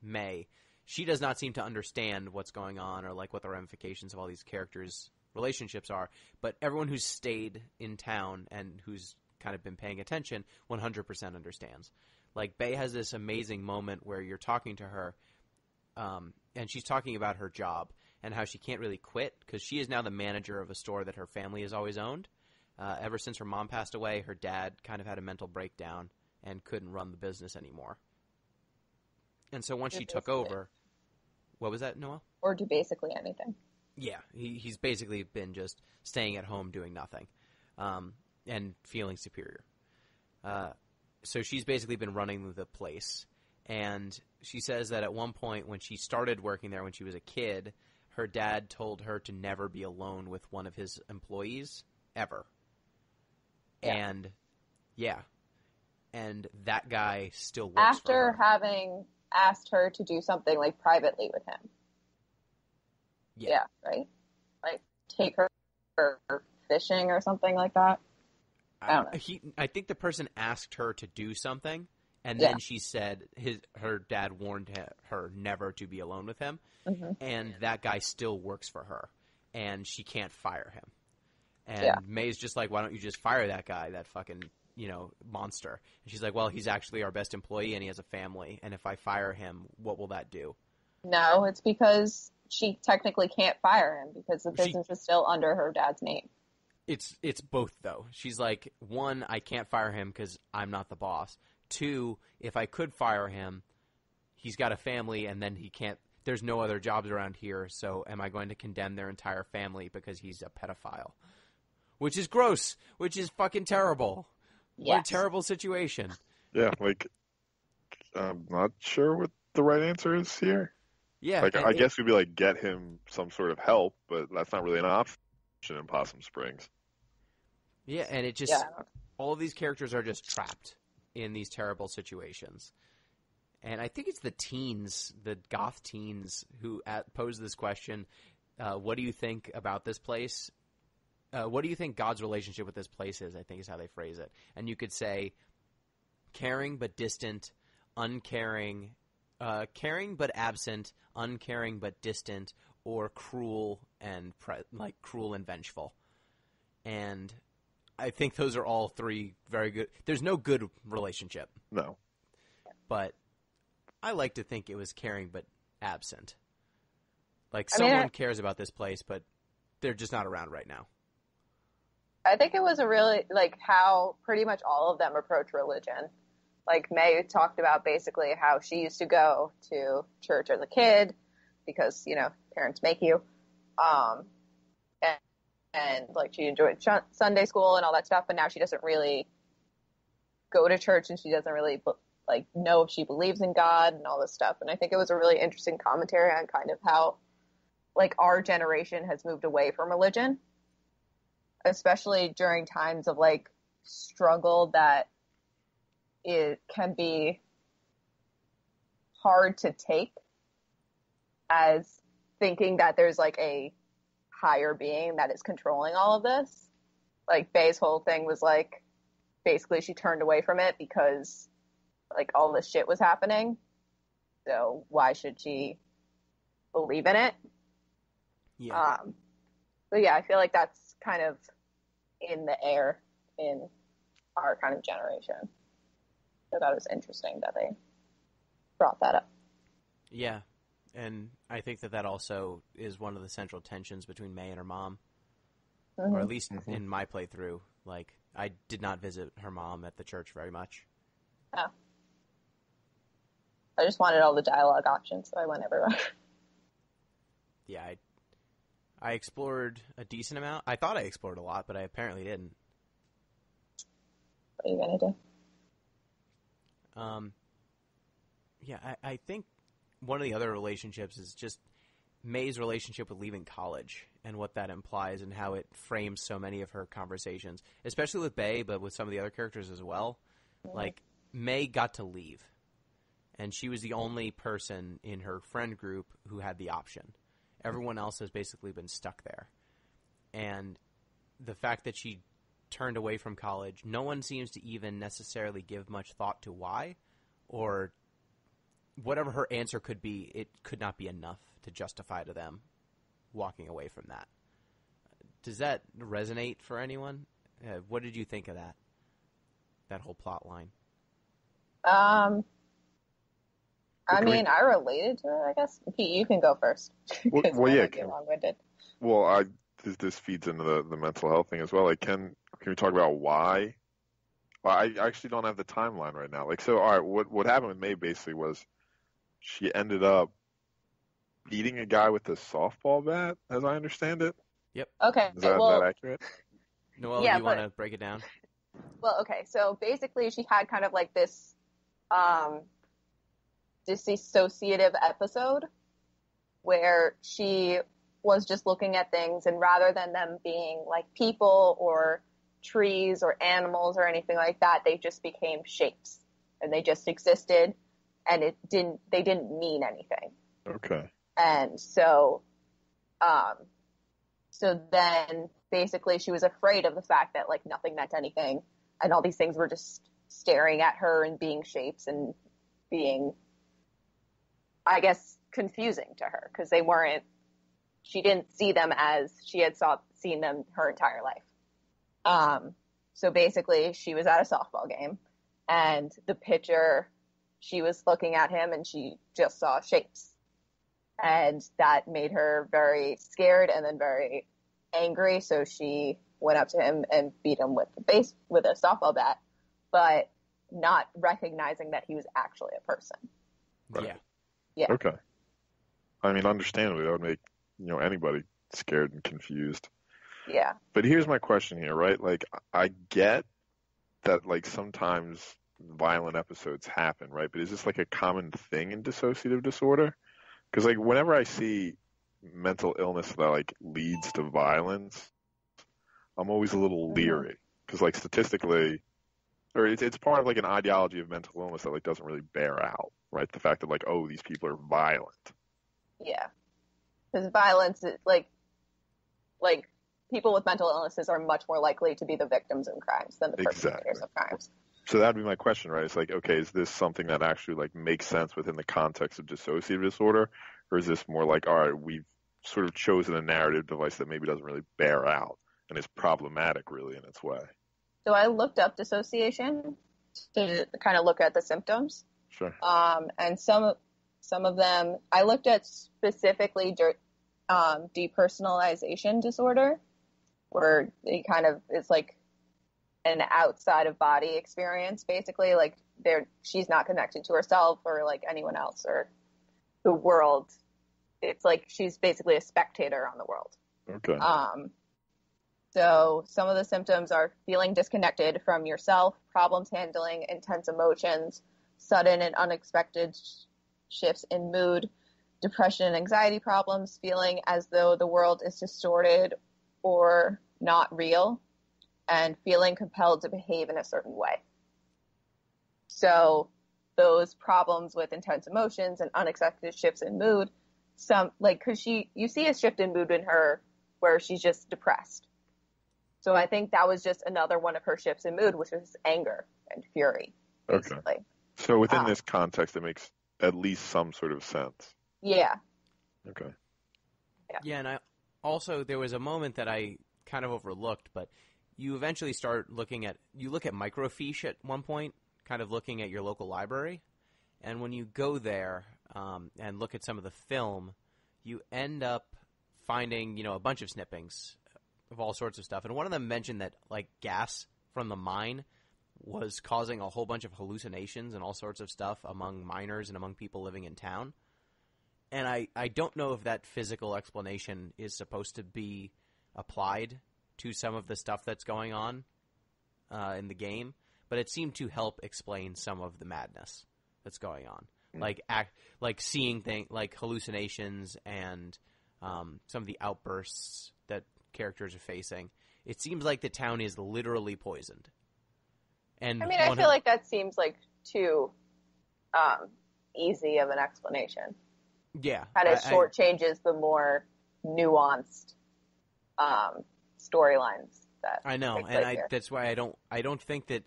May, she does not seem to understand what's going on or, like, what the ramifications of all these characters' relationships are. But everyone who's stayed in town and who's kind of been paying attention 100% understands. Like, Bae has this amazing moment where you're talking to her, and she's talking about her job and how she can't really quit because she is now the manager of a store that her family has always owned. Ever since her mom passed away, her dad kind of had a mental breakdown and couldn't run the business anymore. And so once Do she took basically- over, what was that, Noelle? Or do basically anything. Yeah, he's basically been just staying at home doing nothing, and feeling superior. So she's basically been running the place. And she says that at one point when she started working there when she was a kid, her dad told her to never be alone with one of his employees, ever. Yeah. And that guy still works After for her. having asked her to do something like privately with him. Yeah, right? Like take her fishing or something like that. I don't know. I think the person asked her to do something, and Yeah. then she said her dad warned her never to be alone with him, and that guy still works for her, and she can't fire him. And May's just like, why don't you just fire that guy, that fucking, monster? And she's like, well, he's actually our best employee, and he has a family, and if I fire him, what will that do? No, it's because she technically can't fire him because the business is still under her dad's name. It's both, though. She's like, one, I can't fire him because I'm not the boss. Two, if I could fire him, he's got a family, and then he can't. There's no other jobs around here, so am I going to condemn their entire family because he's a pedophile? Which is gross. Which is fucking terrible. Yes. What a terrible situation. Yeah, like, I'm not sure what the right answer is here. Yeah. Like, I guess we'd be like, get him some sort of help, but that's not really an option in Possum Springs. Yeah, and it just all of these characters are just trapped in these terrible situations. And I think it's the teens, the goth teens, who pose this question, what do you think about this place? What do you think God's relationship with this place is, I think is how they phrase it. And you could say caring but distant, uncaring, caring but absent, uncaring but distant, or cruel and cruel and vengeful. And I think those are all three very good. There's no good relationship. No. But I like to think it was caring but absent. Like someone cares about this place, but they're just not around right now. I think it was a really, like, how pretty much all of them approach religion. Like, May talked about basically how she used to go to church as a kid because, parents make you. And like, she enjoyed Sunday school and all that stuff, but now she doesn't really go to church and she doesn't really, know if she believes in God and all this stuff. And I think it was a really interesting commentary on kind of how, like, our generation has moved away from religion, especially during times of, like, struggle that it can be hard to take as thinking that there's, like, a higher being that is controlling all of this. Like, Bae's whole thing was, like, basically she turned away from it because, like, all this shit was happening. So why should she believe in it? Yeah. But yeah, I feel like that's kind of in the air in our kind of generation. So that was interesting that they brought that up. Yeah. And I think that also is one of the central tensions between May and her mom. Mm-hmm. Or at least in my playthrough. Like, I did not visit her mom at the church very much. Oh. I just wanted all the dialogue options, so I went everywhere. Yeah, I explored a decent amount. I thought I explored a lot, but I apparently didn't. What are you going to do? Yeah, I think one of the other relationships is just May's relationship with leaving college and what that implies and how it frames so many of her conversations, especially with Bae, but with some of the other characters as well. Mm-hmm. Like, May got to leave, and she was the only person in her friend group who had the option. Everyone else has basically been stuck there. And the fact that she turned away from college, no one seems to even necessarily give much thought to why, or whatever her answer could be, it could not be enough to justify to them walking away from that. Does that resonate for anyone? What did you think of that whole plot line? I mean, I related to it, I guess. Pete, you can go first. Well, yeah. Long-winded. Well, this feeds into the mental health thing as well. Like, can we talk about why? Well, I actually don't have the timeline right now. Like, so, all right, what happened with May basically was she ended up beating a guy with a softball bat, as I understand it. Yep. Okay. Is that well, accurate? Noelle, Yeah, do you want but- to break it down? well, okay. So basically, she had kind of like this dissociative episode where she was just looking at things, and rather than them being like people or trees or animals or anything like that, they just became shapes, and they just existed, and they didn't mean anything. Okay. And so then basically she was afraid of the fact that like nothing meant anything, and all these things were just staring at her and being shapes and being, I guess, confusing to her because she didn't see them as she had seen them her entire life. So basically she was at a softball game, and the pitcher, she was looking at him and she just saw shapes. And that made her very scared and then very angry. So she went up to him and beat him with a softball bat, but not recognizing that he was actually a person. Right. Yeah. Okay. I mean, understandably, that would make, anybody scared and confused. Yeah. But here's my question here, right? Like, I get that, like, sometimes violent episodes happen, right? But is this, like, a common thing in dissociative disorder? Because, like, whenever I see mental illness that, like, leads to violence, I'm always a little leery. Because, like, statistically, or it's part of, like, an ideology of mental illness that, like, doesn't really bear out, right? The fact that, like, oh, these people are violent. Yeah. Because violence is like people with mental illnesses are much more likely to be the victims of crimes than the perpetrators of crimes. So that'd be my question, right? It's like, okay, is this something that actually like makes sense within the context of dissociative disorder, or is this more like, all right, we've sort of chosen a narrative device that maybe doesn't really bear out and is problematic really in its way? So I looked up dissociation to kind of look at the symptoms. Sure. And some of them I looked at specifically depersonalization disorder, where it's like an outside of body experience, basically. Like she's not connected to herself or like anyone else or the world. It's like she's basically a spectator on the world. Okay. So some of the symptoms are feeling disconnected from yourself, problems handling intense emotions, sudden and unexpected shifts in mood, depression and anxiety problems, feeling as though the world is distorted or not real, and feeling compelled to behave in a certain way. So those problems with intense emotions and unexpected shifts in mood, because you see a shift in mood in her where she's just depressed. So I think that was just another one of her shifts in mood, which was anger and fury, basically. Okay. So within this context, it makes at least some sort of sense. Yeah. Okay. Yeah, and there was a moment that I kind of overlooked, but you eventually look at microfiche at one point, kind of looking at your local library, and when you go there and look at some of the film, you end up finding, a bunch of snippings of all sorts of stuff, and one of them mentioned that, like, gas from the mine was causing a whole bunch of hallucinations and all sorts of stuff among miners and among people living in town. And I don't know if that physical explanation is supposed to be applied to some of the stuff that's going on in the game, but it seemed to help explain some of the madness that's going on, like seeing things like hallucinations and some of the outbursts that characters are facing. It seems like the town is literally poisoned. And I feel like that seems like too easy of an explanation. Yeah. Kind of shortchanges the more nuanced storylines that I know, and that's why I don't think that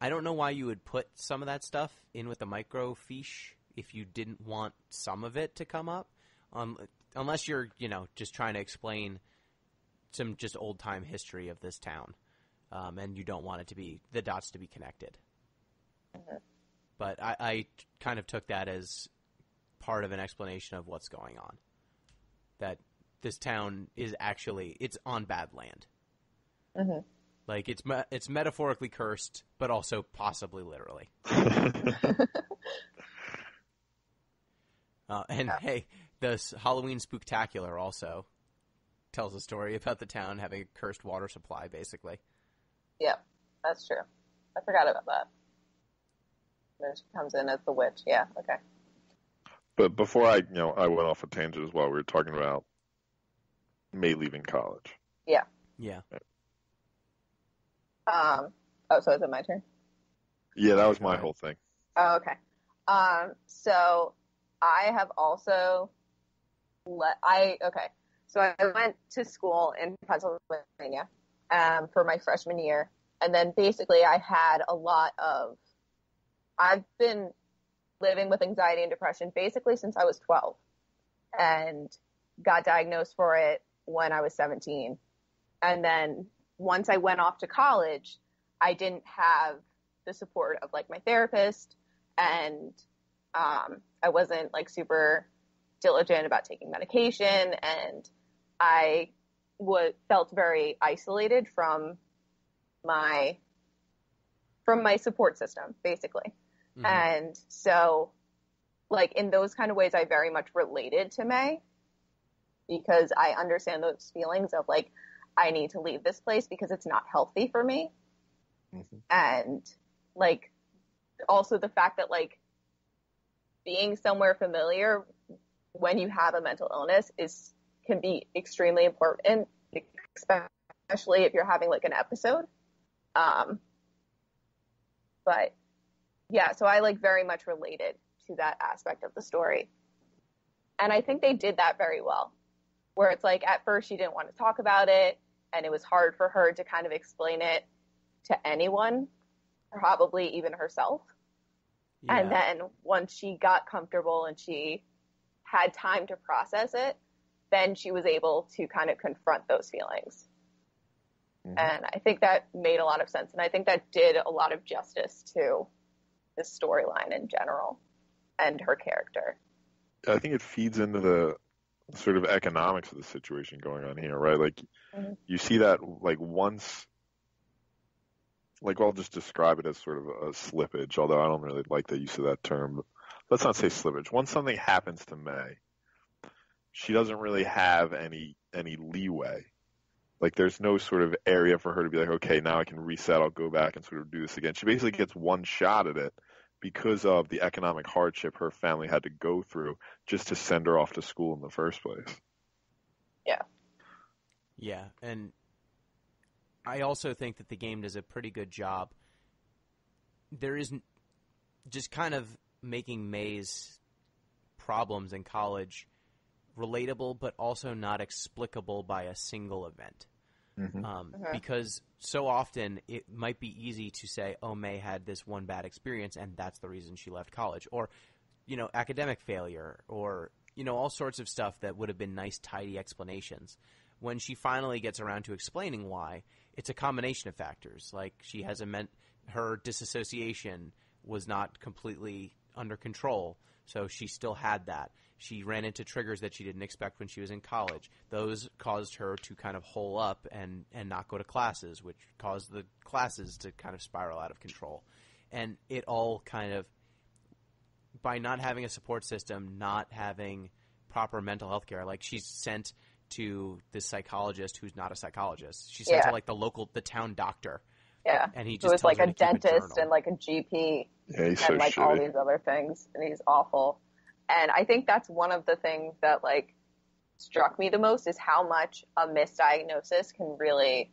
I don't know why you would put some of that stuff in with the microfiche if you didn't want some of it to come up, unless you're just trying to explain some just old time history of this town, and you don't want the dots to be connected. Mm-hmm. But I kind of took that as part of an explanation of what's going on. That this town is it's on bad land. Mm-hmm. Like it's metaphorically cursed, but also possibly literally. And hey, the Halloween Spooktacular also tells a story about the town having a cursed water supply, basically. Yep, that's true. I forgot about that. There she comes in as the witch. Yeah, okay. But before I went off a tangent as well. We were talking about May leaving college. Yeah. Yeah. So is it my turn? Yeah, that was my whole thing. Oh, okay. So I have also So I went to school in Pennsylvania, for my freshman year. And then basically I've been living with anxiety and depression basically since I was 12 and got diagnosed for it when I was 17. And then once I went off to college, I didn't have the support of like my therapist, and I wasn't like super diligent about taking medication, and I felt very isolated from my support system, basically. Mm-hmm. And so, like, in those kind of ways, I very much related to May, because I understand those feelings of like, I need to leave this place because it's not healthy for me. Mm-hmm. And like, also the fact that like being somewhere familiar when you have a mental illness can be extremely important, especially if you're having like an episode. But yeah, so I like very much related to that aspect of the story. And I think they did that very well, where it's like at first she didn't want to talk about it, and it was hard for her to kind of explain it to anyone, probably even herself. Yeah. And then once she got comfortable and she had time to process it, then she was able to kind of confront those feelings. Mm-hmm. And I think that made a lot of sense. And I think that did a lot of justice to the storyline in general and her character. I think it feeds into the sort of economics of the situation going on here, right? Like, mm-hmm. You see that, like, once, like, I'll just describe it as sort of a slippage, although I don't really like the use of that term. But let's not say slippage. Once something happens to May, she doesn't really have any leeway. Like, there's no sort of area for her to be like, okay, now I can reset, I'll go back and sort of do this again. She basically gets one shot at it because of the economic hardship her family had to go through just to send her off to school in the first place. Yeah. Yeah, and I also think that the game does a pretty good job. There is just kind of making May's problems in college relatable, but also not explicable by a single event. Mm-hmm. Because so often it might be easy to say, oh, May had this one bad experience and that's the reason she left college. Or, academic failure, or, all sorts of stuff that would have been nice, tidy explanations. When she finally gets around to explaining why, it's a combination of factors. Like, she has her disassociation was not completely under control, so she still had that. She ran into triggers that she didn't expect when she was in college. Those caused her to kind of hole up and not go to classes, which caused the classes to kind of spiral out of control. And it all kind of, by not having a support system, not having proper mental health care, like she's sent to this psychologist who's not a psychologist. She's sent to like the town doctor. Yeah. And he just who was like a dentist a and like a GP and so like shitty. All these other things, and he's awful. And I think that's one of the things that like struck me the most is how much a misdiagnosis can really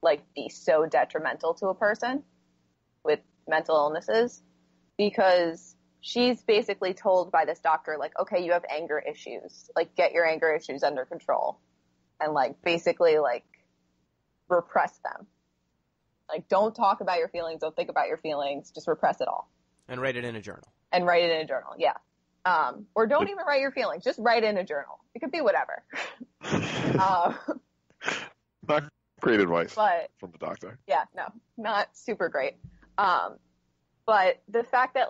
like be so detrimental to a person with mental illnesses, because she's basically told by this doctor, like, okay, you have anger issues, like get your anger issues under control and like basically like repress them. Like, don't talk about your feelings, don't think about your feelings, just repress it all. And write it in a journal. Yeah. Or don't even write your feelings, just write in a journal. It could be whatever. Not great advice from the doctor. Yeah, no, not super great. But the fact that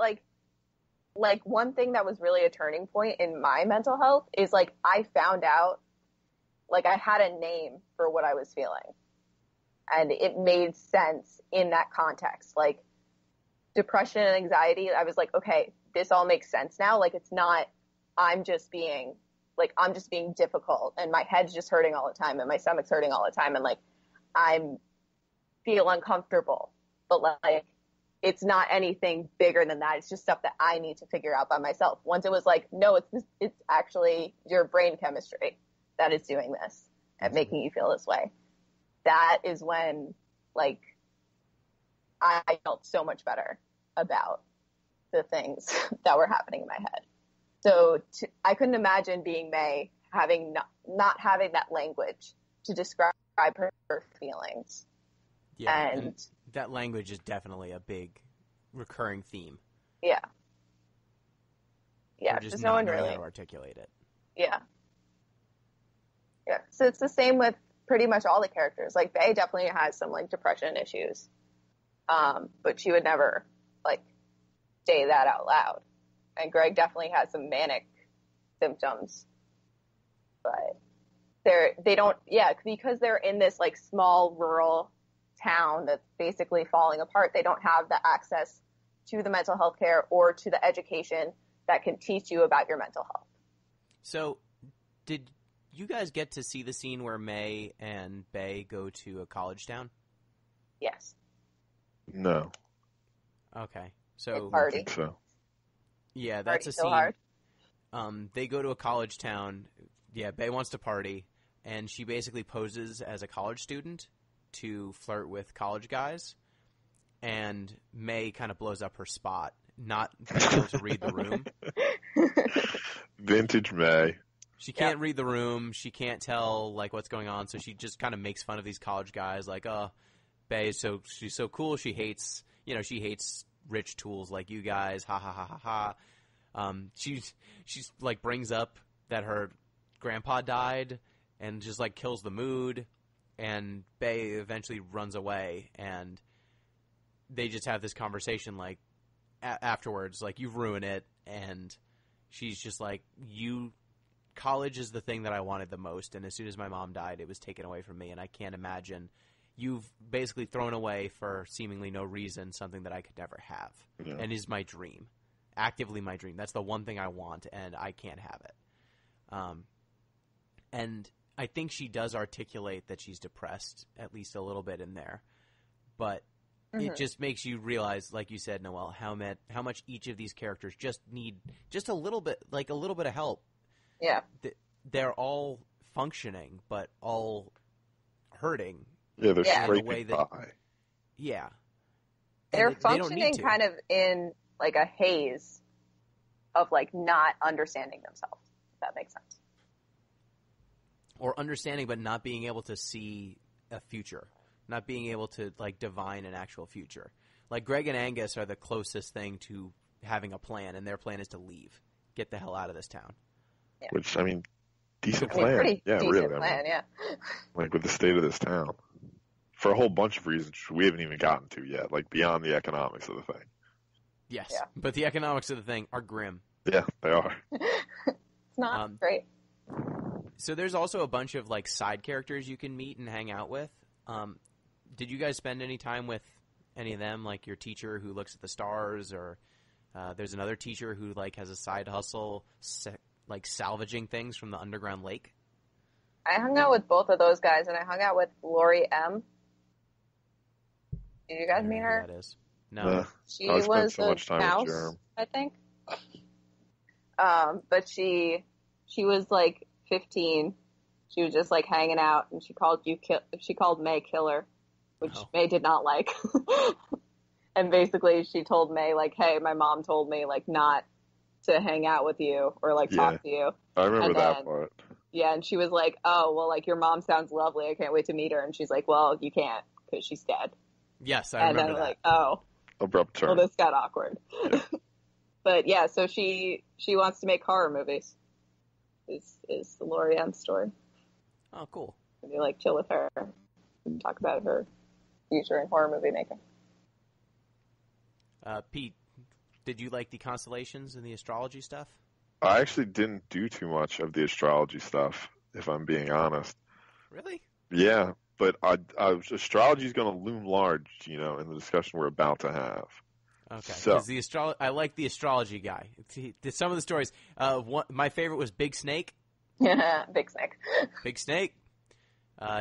like one thing that was really a turning point in my mental health is like I found out like I had a name for what I was feeling. And it made sense in that context. Like depression and anxiety, I was like, okay, this all makes sense now. Like it's not I'm just being difficult, and my head's just hurting all the time, and my stomach's hurting all the time, and like I'm feel uncomfortable, but like it's not anything bigger than that. It's just stuff that I need to figure out by myself. Once it was like, no, it's actually your brain chemistry that is doing this and making you feel this way. That is when like I felt so much better about the things that were happening in my head. So I couldn't imagine being May having not having that language to describe her feelings. Yeah, and that language is definitely a big recurring theme. Yeah. Yeah, just no one knowing really how to articulate it. Yeah. Yeah. So it's the same with pretty much all the characters. Like Faye definitely has some like depression issues. But she would never like say that out loud. And Greg definitely has some manic symptoms. But they don't, because they're in this like small rural town that's basically falling apart. They don't have the access to the mental health care or to the education that can teach you about your mental health. So did you guys get to see the scene where May and Bae go to a college town? Yes. No. Okay. So party. I think so. Yeah, that's Party a so scene. hard. They go to a college town. Yeah, Bae wants to party, and she basically poses as a college student to flirt with college guys, and May kind of blows up her spot, not being able to read the room. Vintage May. She can't read the room. She can't tell like what's going on, so she just kind of makes fun of these college guys, like, "Oh, Bae, she's so cool. She hates rich tools like you guys. Ha ha ha ha ha." She's like brings up that her grandpa died, and just like kills the mood. And Bae eventually runs away, and they just have this conversation like afterwards, like, "You've ruined it," and she's just like, college is the thing that I wanted the most, and as soon as my mom died, it was taken away from me, and I can't imagine you've basically thrown away for seemingly no reason something that I could never have, and is my dream, actively my dream. That's the one thing I want, and I can't have it. And I think she does articulate that she's depressed, at least a little bit in there, but it just makes you realize, like you said, Noelle, how much each of these characters just need just a little bit of help. Yeah. They're all functioning, but all hurting. Yeah, they're Yeah. scraping way by. Yeah. They're And they don't functioning need to. kind of in like a haze of like not understanding themselves, if that makes sense. Or understanding but not being able to see a future. Not being able to like divine an actual future. Like Greg and Angus are the closest thing to having a plan, and their plan is to leave. Get the hell out of this town. Yeah. Which, I mean, decent I mean, plan. pretty Yeah, decent really. plan, yeah. Like with the state of this town. For a whole bunch of reasons we haven't even gotten to yet, like beyond the economics of the thing. Yes. Yeah. But the economics of the thing are grim. Yeah, they are. It's not great. So there's also a bunch of like side characters you can meet and hang out with. Did you guys spend any time with any of them, like your teacher who looks at the stars, or there's another teacher who like has a side hustle, like salvaging things from the underground lake? I hung out with both of those guys, and I hung out with Lori M. Did you guys meet her? That is. No. She I spent was so a much time with mouse, Jerem. I think. But she was like 15. She was just like hanging out, and she called May killer, which May did not like. And basically, she told May like, "Hey, my mom told me like not to hang out with you or like talk to you." I remember And that then- part. Yeah, and she was like, "Oh, well, like your mom sounds lovely. I can't wait to meet her." And she's like, "Well, you can't because she's dead." Yes, I And remember then that. like, "Oh, Abrupt turn. well, this got awkward." Yeah. But yeah, so she wants to make horror movies. Is the Lori M story? Oh, cool. Maybe like chill with her and talk about her future in horror movie making. Pete, did you like the constellations and the astrology stuff? I actually didn't do too much of the astrology stuff, if I'm being honest. Really? Yeah, but astrology is going to loom large, in the discussion we're about to have. Okay, So- because I like the astrology guy. Some of the stories. My favorite was Big Snake. Big snake. Big Snake.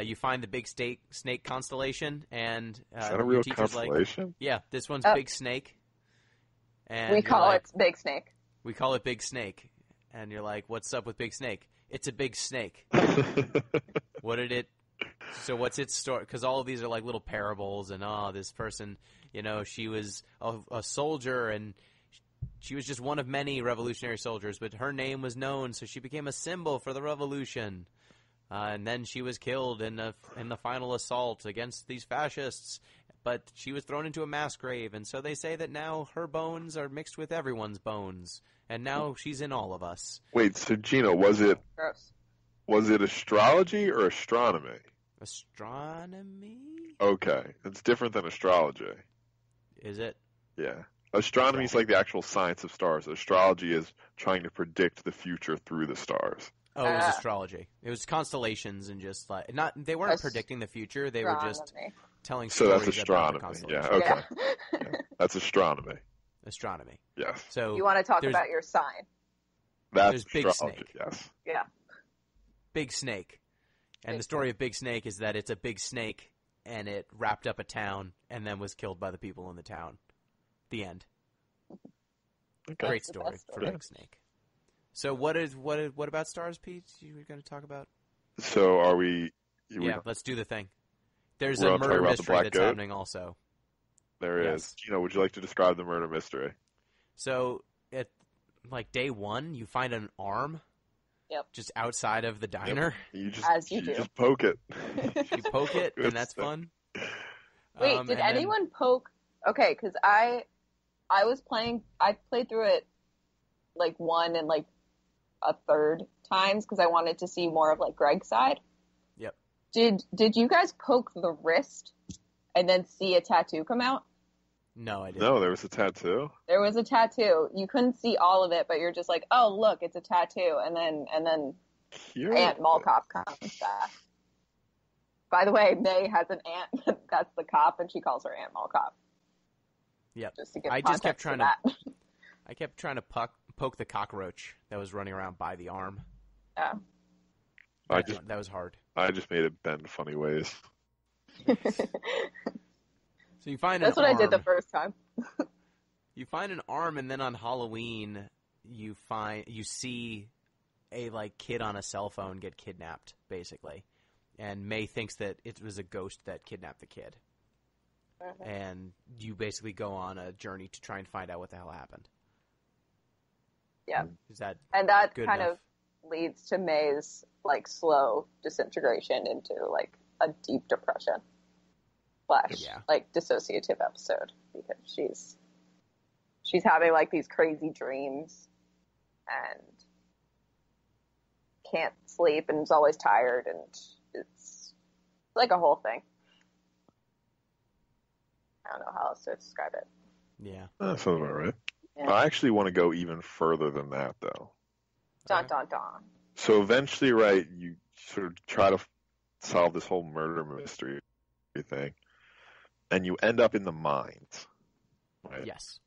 You find the Big Snake constellation, and Is that a your real teacher's like, constellation? yeah, this one's Oh. Big Snake. And We you're call like, it Big Snake. We call it Big Snake. And you're like, what's up with Big Snake? It's a big snake. What did it... So what's its story? Because all of these are like little parables, and this person, she was a soldier, and she was just one of many revolutionary soldiers, but her name was known, so she became a symbol for the revolution. And then she was killed in the final assault against these fascists, but she was thrown into a mass grave, and so they say that now her bones are mixed with everyone's bones, and now she's in all of us. Wait, so Gino, was it astrology or astronomy? Astronomy? Okay, it's different than astrology. Is it? Yeah. Astronomy is like the actual science of stars. Astrology is trying to predict the future through the stars. Oh, it was astrology. It was constellations and just like they weren't predicting the future. They were just Astronomy. telling So stories that's about the astronomy. constellations. Yeah, okay. Yeah. Yeah. That's astronomy. Astronomy. Yes. So You want to talk there's about your sign? That's There's Big astrology, Snake. yes. Yeah. Big Snake. And Big the story of Big Snake is that it's a big snake, and it wrapped up a town, and then was killed by the people in the town. The end. Okay. Great That's the story best for story. Big Snake. So what about stars, Pete? You were going to talk about? So are we... Yeah, let's do the thing. There's We're a gonna talk murder about the mystery Black that's Goat? happening also. There Yes. is. Gino, would you like to describe the murder mystery? So at like day one, you find an arm. Yep. Just outside of the diner. You just As you do. just poke it. You poke it, Good and that's stuff. fun. Wait, And did then- anyone poke? Okay, because I was playing. I played through it like one and like a third times because I wanted to see more of like Greg's side. Yep. Did you guys poke the wrist and then see a tattoo come out? No, I didn't. No, there was a tattoo. There was a tattoo. You couldn't see all of it, but you're just like, oh look, it's a tattoo, and then Here. Aunt Malcop comes back. By the way, May has an aunt that's the cop, and she calls her Aunt Malcop. Yep. Just to give I just kept context to trying that. I kept trying to poke the cockroach that was running around by the arm. Yeah. That was hard. I just made it bend funny ways. So you find That's an what arm. I did the first time. You find an arm, and then on Halloween, you see a like kid on a cell phone get kidnapped, basically, and May thinks that it was a ghost that kidnapped the kid, and you basically go on a journey to try and find out what the hell happened. Yeah. Is that And that good kind enough? of leads to May's like slow disintegration into like a deep depression slash Yeah. like dissociative episode because she's having like these crazy dreams and can't sleep and is always tired and it's like a whole thing. I don't know how else to describe it. Yeah. That sounds about right. Yeah. I actually want to go even further than that, though. Dun dun dun. So eventually, right, you sort of try to solve this whole murder mystery thing, and you end up in the mines, right? Yes.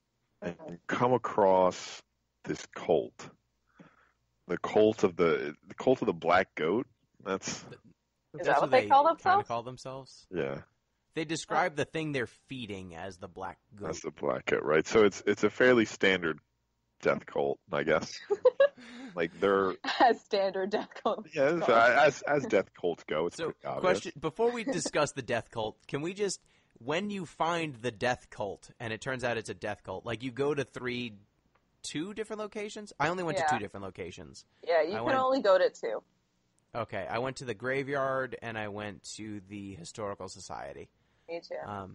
And you come across this cult, the cult of the Black Goat. That's Is that what they call kind of themselves? call themselves? yeah, They describe the thing they're feeding as the Black Goat. that's the Black Goat, right? So it's a fairly standard death cult, I guess. Like they're As standard death cult. yeah, so as death cults go, it's So, pretty obvious. question before we discuss the death cult, can we just, when you find the death cult and it turns out it's a death cult, like you go to two different locations? I only went to Yeah. 2 different locations. Yeah, you I can went- only go to 2. Okay, I went to the graveyard and I went to the historical society. Me too.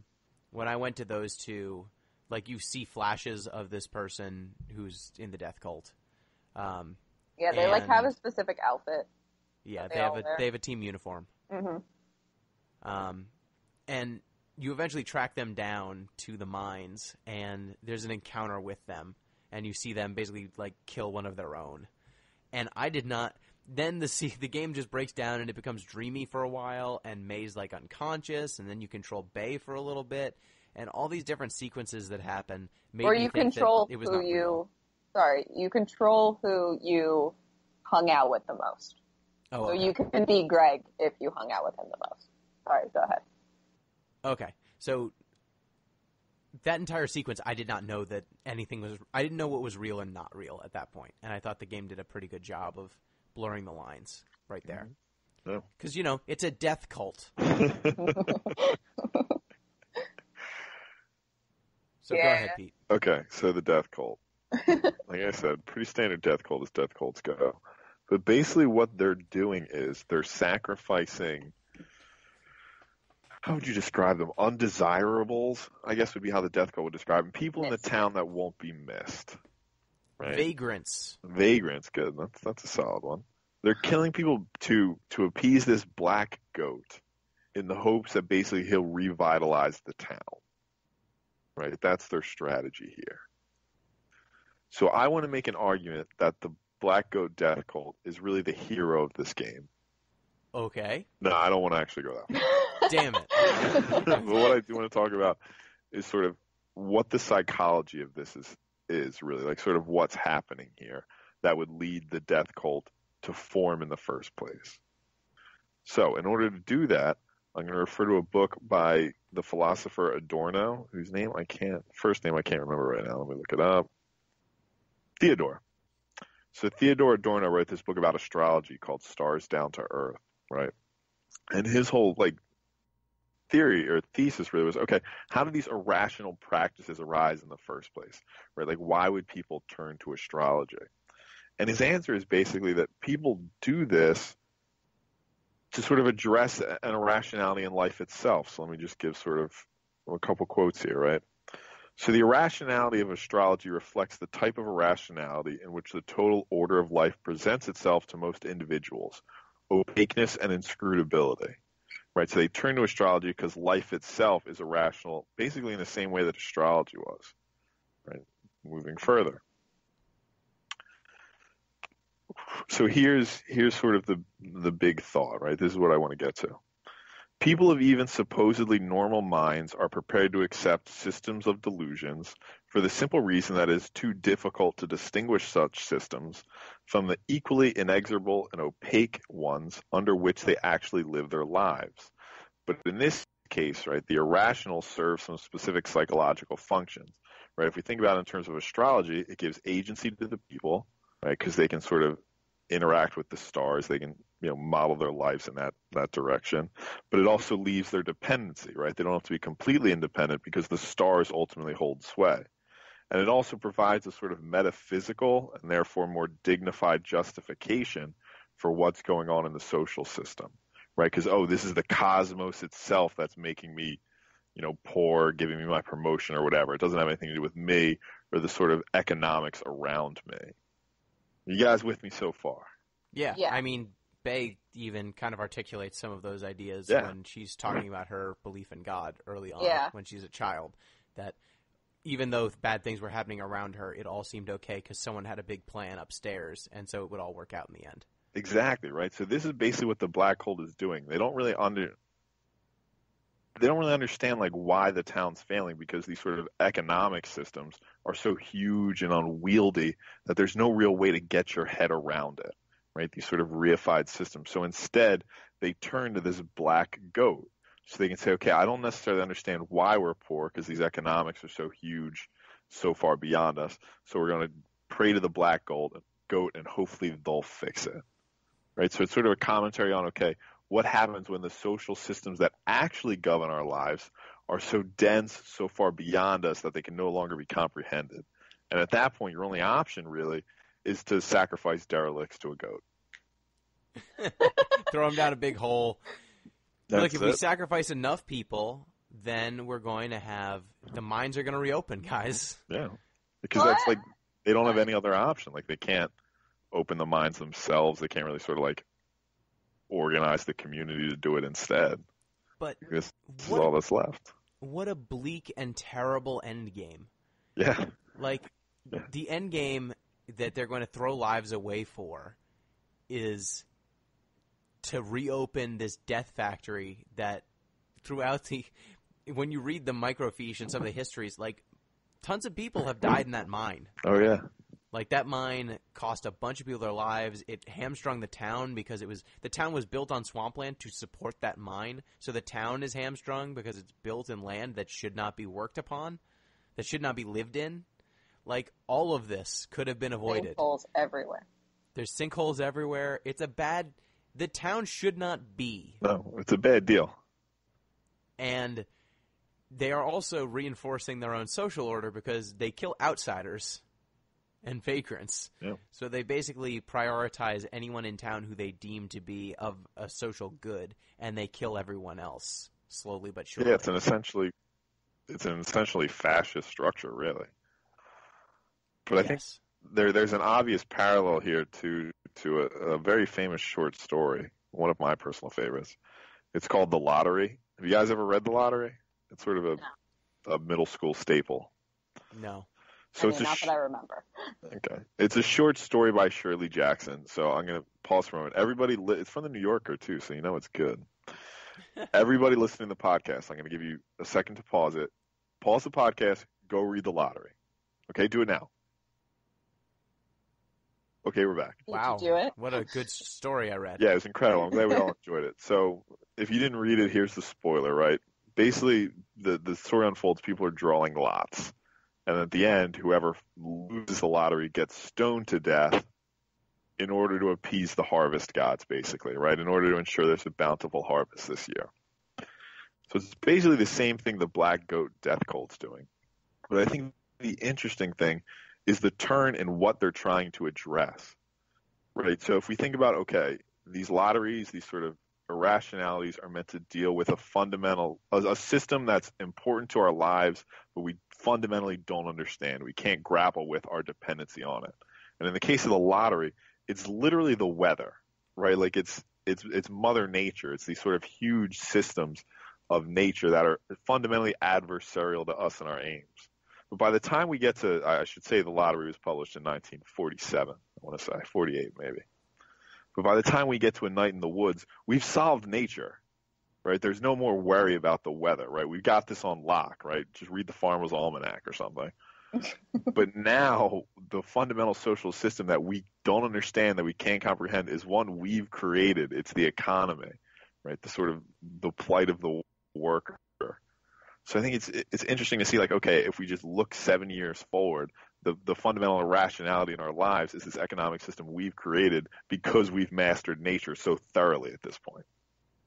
When I went to those 2, like you see flashes of this person who's in the death cult. Yeah, they like have a and- specific outfit. Yeah, Are they they have all a there? they have a team uniform. Mm-hmm. And you eventually track them down to the mines, and there's an encounter with them, and you see them basically like kill one of their own. And I did not. Then the game just breaks down and it becomes dreamy for a while, and May's like unconscious, and then you control Bay for a little bit, and all these different sequences that happen made Or me you think control that it was who not real. you control who you hung out with the most. Oh, So okay. you can be Greg if you hung out with him the most. Sorry, go ahead. Okay, so that entire sequence, I did not know that anything was. I didn't know what was real and not real at that point, and I thought the game did a pretty good job of blurring the lines right there. Yeah. Because it's a death cult. So go ahead, Pete. Okay, so the death cult. Like I said, pretty standard death cult as death cults go. But basically what they're doing is they're sacrificing, how would you describe them? Undesirables, I guess would be how the death cult would describe them. People in the town that won't be missed. Right? Vagrants. Vagrants, good. That's a solid one. They're killing people to appease this black goat in the hopes that basically he'll revitalize the town. Right? That's their strategy here. So I want to make an argument that the Black Goat Death Cult is really the hero of this game. Okay. No, I don't want to actually go that far. Damn it. But what I do want to talk about is sort of what the psychology of this is really, like sort of what's happening here that would lead the Death Cult to form in the first place. So in order to do that, I'm going to refer to a book by the philosopher Adorno, whose first name I can't remember right now. Let me look it up. Theodore. So Theodore Adorno wrote this book about astrology called Stars Down to Earth, right? And his whole theory or thesis really was, okay, how do these irrational practices arise in the first place, right? Like why would people turn to astrology? And his answer is basically that people do this to sort of address an irrationality in life itself. So let me just give sort of a couple quotes here, right? So the irrationality of astrology reflects the type of irrationality in which the total order of life presents itself to most individuals, opaqueness and inscrutability, right? So they turn to astrology because life itself is irrational, basically in the same way that astrology was, right? Moving further. So here's sort of the big thought, right? This is what I want to get to. People of even supposedly normal minds are prepared to accept systems of delusions for the simple reason that it is too difficult to distinguish such systems from the equally inexorable and opaque ones under which they actually live their lives. But in this case, right, the irrational serves some specific psychological functions, right? If we think about it in terms of astrology, it gives agency to the people, right, because they can sort of interact with the stars. They can, model their lives in that direction. But it also leaves their dependency, right? They don't have to be completely independent because the stars ultimately hold sway. And it also provides a sort of metaphysical and therefore more dignified justification for what's going on in the social system, right? Because, this is the cosmos itself that's making me, poor, giving me my promotion or whatever. It doesn't have anything to do with me or the sort of economics around me. You guys with me so far? Yeah. I mean, Bae even kind of articulates some of those ideas when she's talking about her belief in God early on when she's a child, that even though bad things were happening around her, it all seemed okay because someone had a big plan upstairs, and so it would all work out in the end. Exactly, right? So this is basically what the black hole is doing. They don't really understand why the town's failing, because these sort of economic systems are so huge and unwieldy that there's no real way to get your head around it, right? These sort of reified systems. So instead, they turn to this black goat so they can say, okay, I don't necessarily understand why we're poor because these economics are so huge, so far beyond us. So we're going to pray to the black goat and hopefully they'll fix it, right? So it's sort of a commentary on, okay, what happens when the social systems that actually govern our lives are so dense, so far beyond us that they can no longer be comprehended. And at that point, your only option really is to sacrifice derelicts to a goat. Throw them down a big hole. That's Look, if we sacrifice enough people, then we're going to have – the minds are going to reopen, guys. Yeah, because that's they don't have any other option. They can't open the minds themselves. They can't really sort of organize the community to do it instead. But this is all that's left. What a bleak and terrible end game. Yeah. The end game that they're going to throw lives away for is to reopen this death factory that throughout when you read the microfiche and some of the histories, like, tons of people have died in that mine. Oh, yeah. Like, that mine cost a bunch of people their lives. It hamstrung the town because the town was built on swampland to support that mine. So the town is hamstrung because it's built in land that should not be worked upon, that should not be lived in. Like, all of this could have been avoided. Sinkholes everywhere. There's sinkholes everywhere. The town should not be. No, it's a bad deal. And they are also reinforcing their own social order because they kill outsiders and vagrants. Yeah. So they basically prioritize anyone in town who they deem to be of a social good, and they kill everyone else slowly but surely. Yeah, it's an essentially fascist structure, really. But I think there's an obvious parallel here to a very famous short story, one of my personal favorites. It's called The Lottery. Have you guys ever read The Lottery? It's sort of a middle school staple. No. So not that I remember. Okay. It's a short story by Shirley Jackson. So I'm going to pause for a moment. It's from the New Yorker, too, so you know it's good. Everybody listening to the podcast, I'm going to give you a second to pause it. Pause the podcast. Go read The Lottery. Okay, do it now. Okay, we're back. Wow. Did you do it? What a good story I read. Yeah, it was incredible. I'm glad we all enjoyed it. So if you didn't read it, here's the spoiler, right? Basically, the story unfolds. People are drawing lots. And at the end, whoever loses the lottery gets stoned to death in order to appease the harvest gods, basically, right? In order to ensure there's a bountiful harvest this year. So it's basically the same thing the Black Goat death cult's doing. But I think the interesting thing is the turn in what they're trying to address, right? So if we think about, okay, these lotteries, these sort of irrationalities are meant to deal with a system that's important to our lives, but we fundamentally don't understand. We can't grapple with our dependency on it. And in the case of the lottery, it's literally the weather, right? Like it's Mother Nature. It's these sort of huge systems of nature that are fundamentally adversarial to us and our aims. But by the time we get to, I should say the lottery was published in 1947, I want to say, 48 maybe. But by the time we get to A Night in the Woods, we've solved nature, right? There's no more worry about the weather, right? We've got this on lock, right? Just read the Farmer's Almanac or something. But now the fundamental social system that we don't understand, that we can't comprehend, is one we've created. It's the economy, right? The sort of the plight of the worker. So I think it's interesting to see, like, okay, if we just look 7 years forward, the fundamental irrationality in our lives is this economic system we've created because we've mastered nature so thoroughly at this point.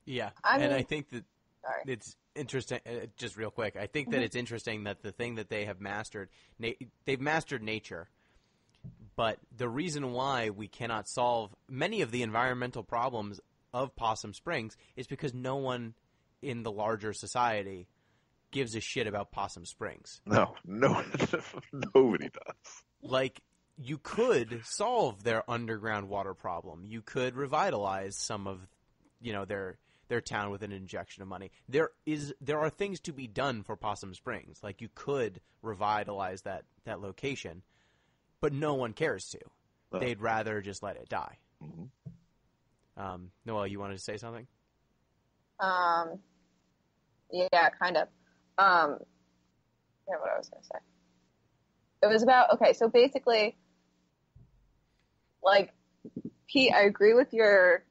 Yeah, I think that it's interesting, just real quick, I think that it's interesting that the thing that they have mastered, they've mastered nature, but the reason why we cannot solve many of the environmental problems of Possum Springs is because no one in the larger society gives a shit about Possum Springs. No, nobody does. Like, you could solve their underground water problem. You could revitalize some of, their town with an injection of money. There are things to be done for Possum Springs. Like, you could revitalize that location, but no one cares to. No. They'd rather just let it die. Mm-hmm. Noelle, you wanted to say something? Yeah, kind of. What I was going to say. It was about, okay, so basically, like, Pete, I agree with your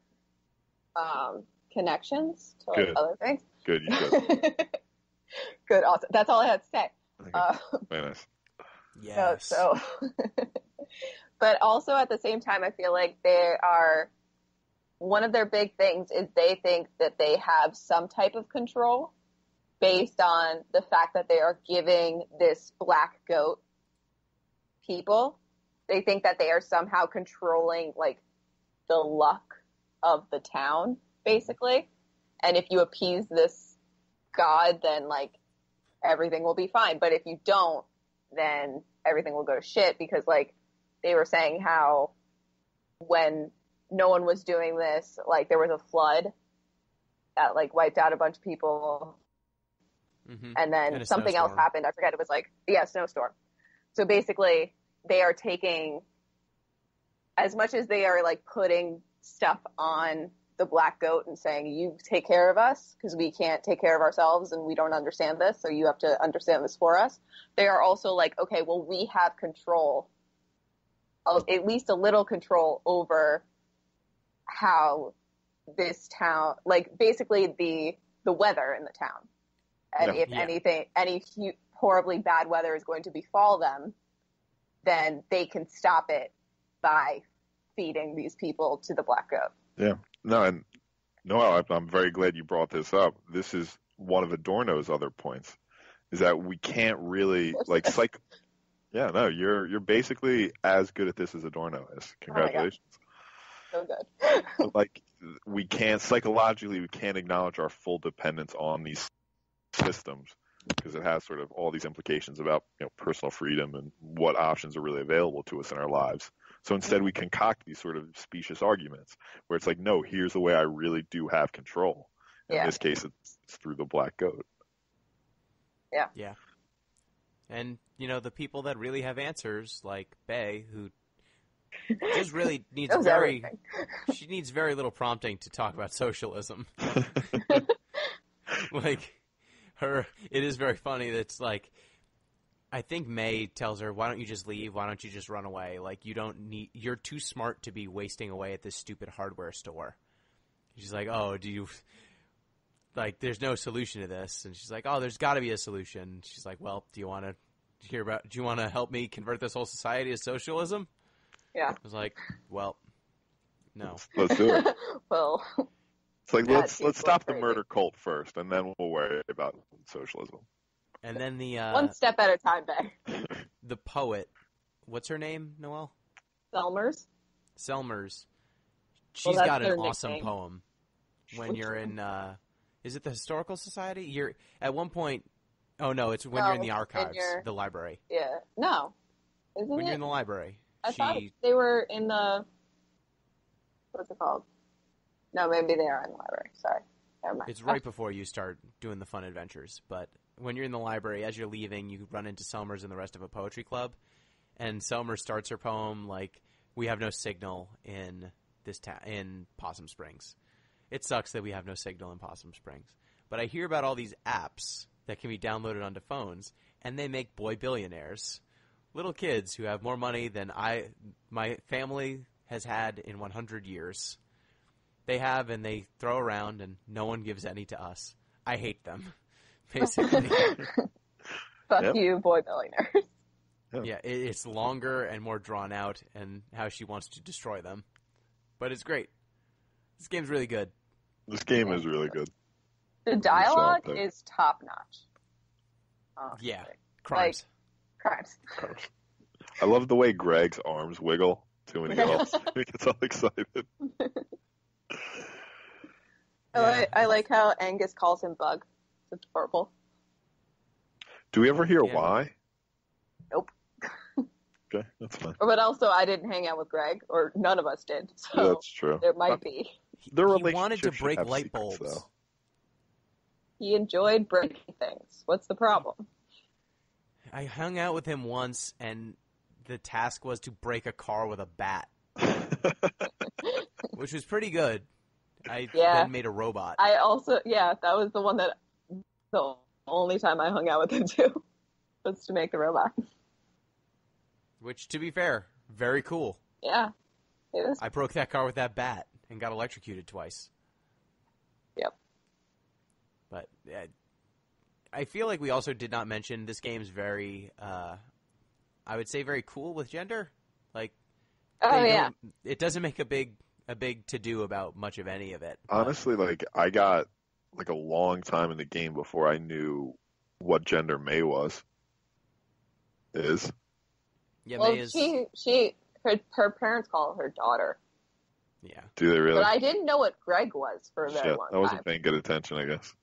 connections to, like, other things. Good, you good. Good, awesome. That's all I had to say. Very nice. Yes. So, but also at the same time, I feel like one of their big things is they think that they have some type of control based on the fact that they are giving this black goat people. They think that they are somehow controlling, like, the luck of the town, basically. And if you appease this god, then, like, everything will be fine. But if you don't, then everything will go to shit because, like, they were saying how when no one was doing this, like, there was a flood that, like, wiped out a bunch of people. Mm-hmm. And then something else happened. I forget. It was like, snowstorm. So basically, they are taking, as much as they are, like, putting stuff on the black goat and saying, you take care of us because we can't take care of ourselves and we don't understand this, so you have to understand this for us. They are also like, okay, well, we have control, at least a little control over how this town, like basically the weather in the town. And if anything, any horribly bad weather is going to befall them, then they can stop it by feeding these people to the black goat. Yeah. No, and Noelle, I'm very glad you brought this up. This is one of Adorno's other points, is that we can't really, like, yeah, no, you're basically as good at this as Adorno is. Congratulations. So good. Like, psychologically, we can't acknowledge our full dependence on these systems because it has sort of all these implications about, personal freedom and what options are really available to us in our lives. So instead we concoct these sort of specious arguments where it's like, no, here's the way I really do have control. In this case, it's through the black goat. Yeah. Yeah. And, the people that really have answers, like Bae, who just really needs she needs very little prompting to talk about socialism. Like, it is very funny. That's like, I think May tells her, why don't you just leave? Why don't you just run away? Like, you're too smart to be wasting away at this stupid hardware store. She's like, oh, there's no solution to this. And she's like, oh, there's got to be a solution. She's like, well, do you want to help me convert this whole society to socialism? Yeah. I was like, well, no. Let's do it. Well, it's like, let's stop the murder cult first, and then we'll worry about socialism. And then the one step at a time, Bae. The poet, what's her name, Noelle? Selmers. She's got an their awesome nickname. poem. When you're in, is it the Historical Society? You're at one point. Oh no, it's when you're in the archives, the library. Yeah, no, isn't when it? you're in the library. I thought they were in the. What's it called? No, maybe they are in the library. Sorry, never mind. It's right before you start doing the fun adventures, but when you're in the library, as you're leaving, you run into Selmers and the rest of a poetry club, and Selmers starts her poem like, "We have no signal in this town in Possum Springs. It sucks that we have no signal in Possum Springs, but I hear about all these apps that can be downloaded onto phones, and they make boy billionaires, little kids who have more money than my family has had in 100 years. They have, and they throw around, and no one gives any to us. I hate them." Basically. Fuck you, boy billionaires. Yeah, it's longer and more drawn out and how she wants to destroy them. But it's great. This game's really good. This game is really good. The dialogue is top notch. Oh, yeah, crimes. Crimes. I love the way Greg's arms wiggle, too, when he gets all excited. I like how Angus calls him Bug. It's adorable. Do we ever hear why? Nope. Okay, that's fine. But also, I didn't hang out with Greg, or none of us did. So yeah, that's true. There might be. He wanted to break light bulbs. Though. He enjoyed breaking things. What's the problem? I hung out with him once, and the task was to break a car with a bat, which was pretty good. I then made a robot. I also, that was the only time I hung out with him too, was to make the robot. Which, to be fair, very cool. Yeah, it is. I broke that car with that bat and got electrocuted twice. Yep. But I feel like we also did not mention this game's very, I would say, very cool with gender. Like, it doesn't make a big to-do about much of any of it. Honestly, like, I got a long time in the game before I knew what gender May is. Yeah, well, May is... her parents call her daughter. Yeah. Do they really? But I didn't know what Greg was for a very long time. I wasn't paying good attention, I guess.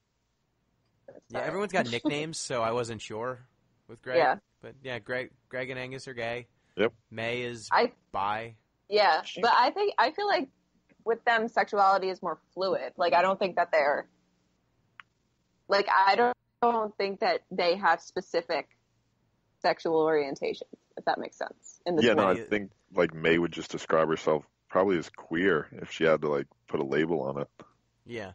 Yeah, everyone's got nicknames, so I wasn't sure with Greg. Yeah. But yeah, Greg and Angus are gay. Yep. May is bi. Yeah, but I feel like with them, sexuality is more fluid. Like, I don't think that they're... Like, I don't think that they have specific sexual orientations, if that makes sense. In this I think, like, May would just describe herself probably as queer if she had to like put a label on it. Yeah.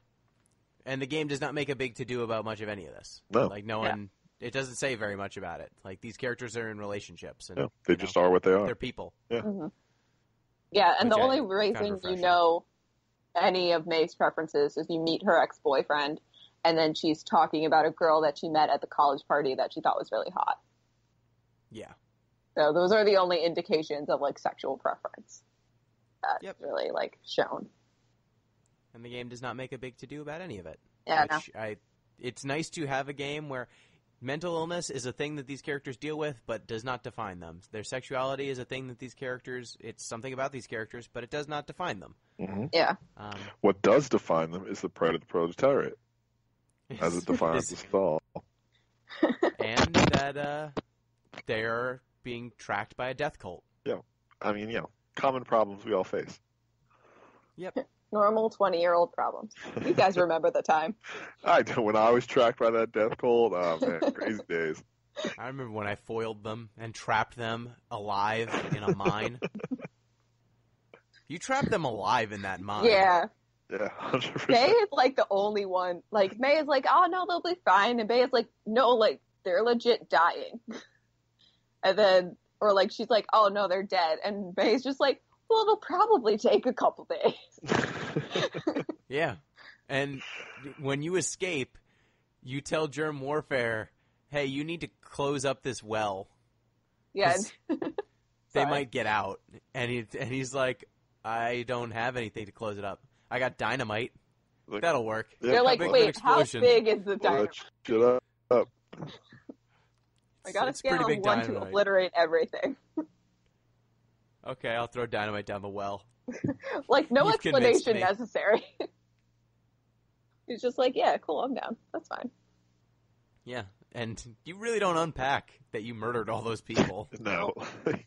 And the game does not make a big to-do about much of any of this. No. Like, no one... It doesn't say very much about it. Like, these characters are in relationships. And, they just are what they are. They're people. Yeah. Mm-hmm. Yeah, and Which the I only found reason refreshing. you know any of May's preferences is you meet her ex-boyfriend, and then she's talking about a girl that she met at the college party that she thought was really hot. Yeah. So those are the only indications of, like, sexual preference that's Yep. really, like, shown. And the game does not make a big to-do about any of it. Yeah, no. It's nice to have a game where mental illness is a thing that these characters deal with, but does not define them. Their sexuality is a thing that it's something about these characters, but it does not define them. Mm-hmm. Yeah. What does define them is the predator-proletariat, as it defines the stall. And that they're being tracked by a death cult. Yeah. I mean, common problems we all face. Yep. Normal 20-year-old problems. You guys remember the time. I do. When I was tracked by that death cult, oh man, crazy days. I remember when I foiled them and trapped them alive in a mine. You trapped them alive in that mine. Yeah. Yeah, 100%. May is, like, the only one. Like, May is like, oh, no, they'll be fine. And May is like, no, like, they're legit dying. And then, or, like, she's like, oh, no, they're dead. And May's just like, well, it'll probably take a couple days. Yeah. And when you escape, you tell Germ Warfare, hey, you need to close up this well. Yeah. 'Cause they might get out. And he's like, I don't have anything to close it up. I got dynamite. Like, That'll work. yeah, They're like, big wait, how explosion. big is the blow dynamite? that shit up. I got a It's scale pretty of big 1 to dynamite. obliterate everything. Okay, I'll throw dynamite down the well. Like, no You've convinced explanation me. necessary. He's just like, yeah, cool, I'm down. That's fine. Yeah. And you really don't unpack that you murdered all those people. No. That's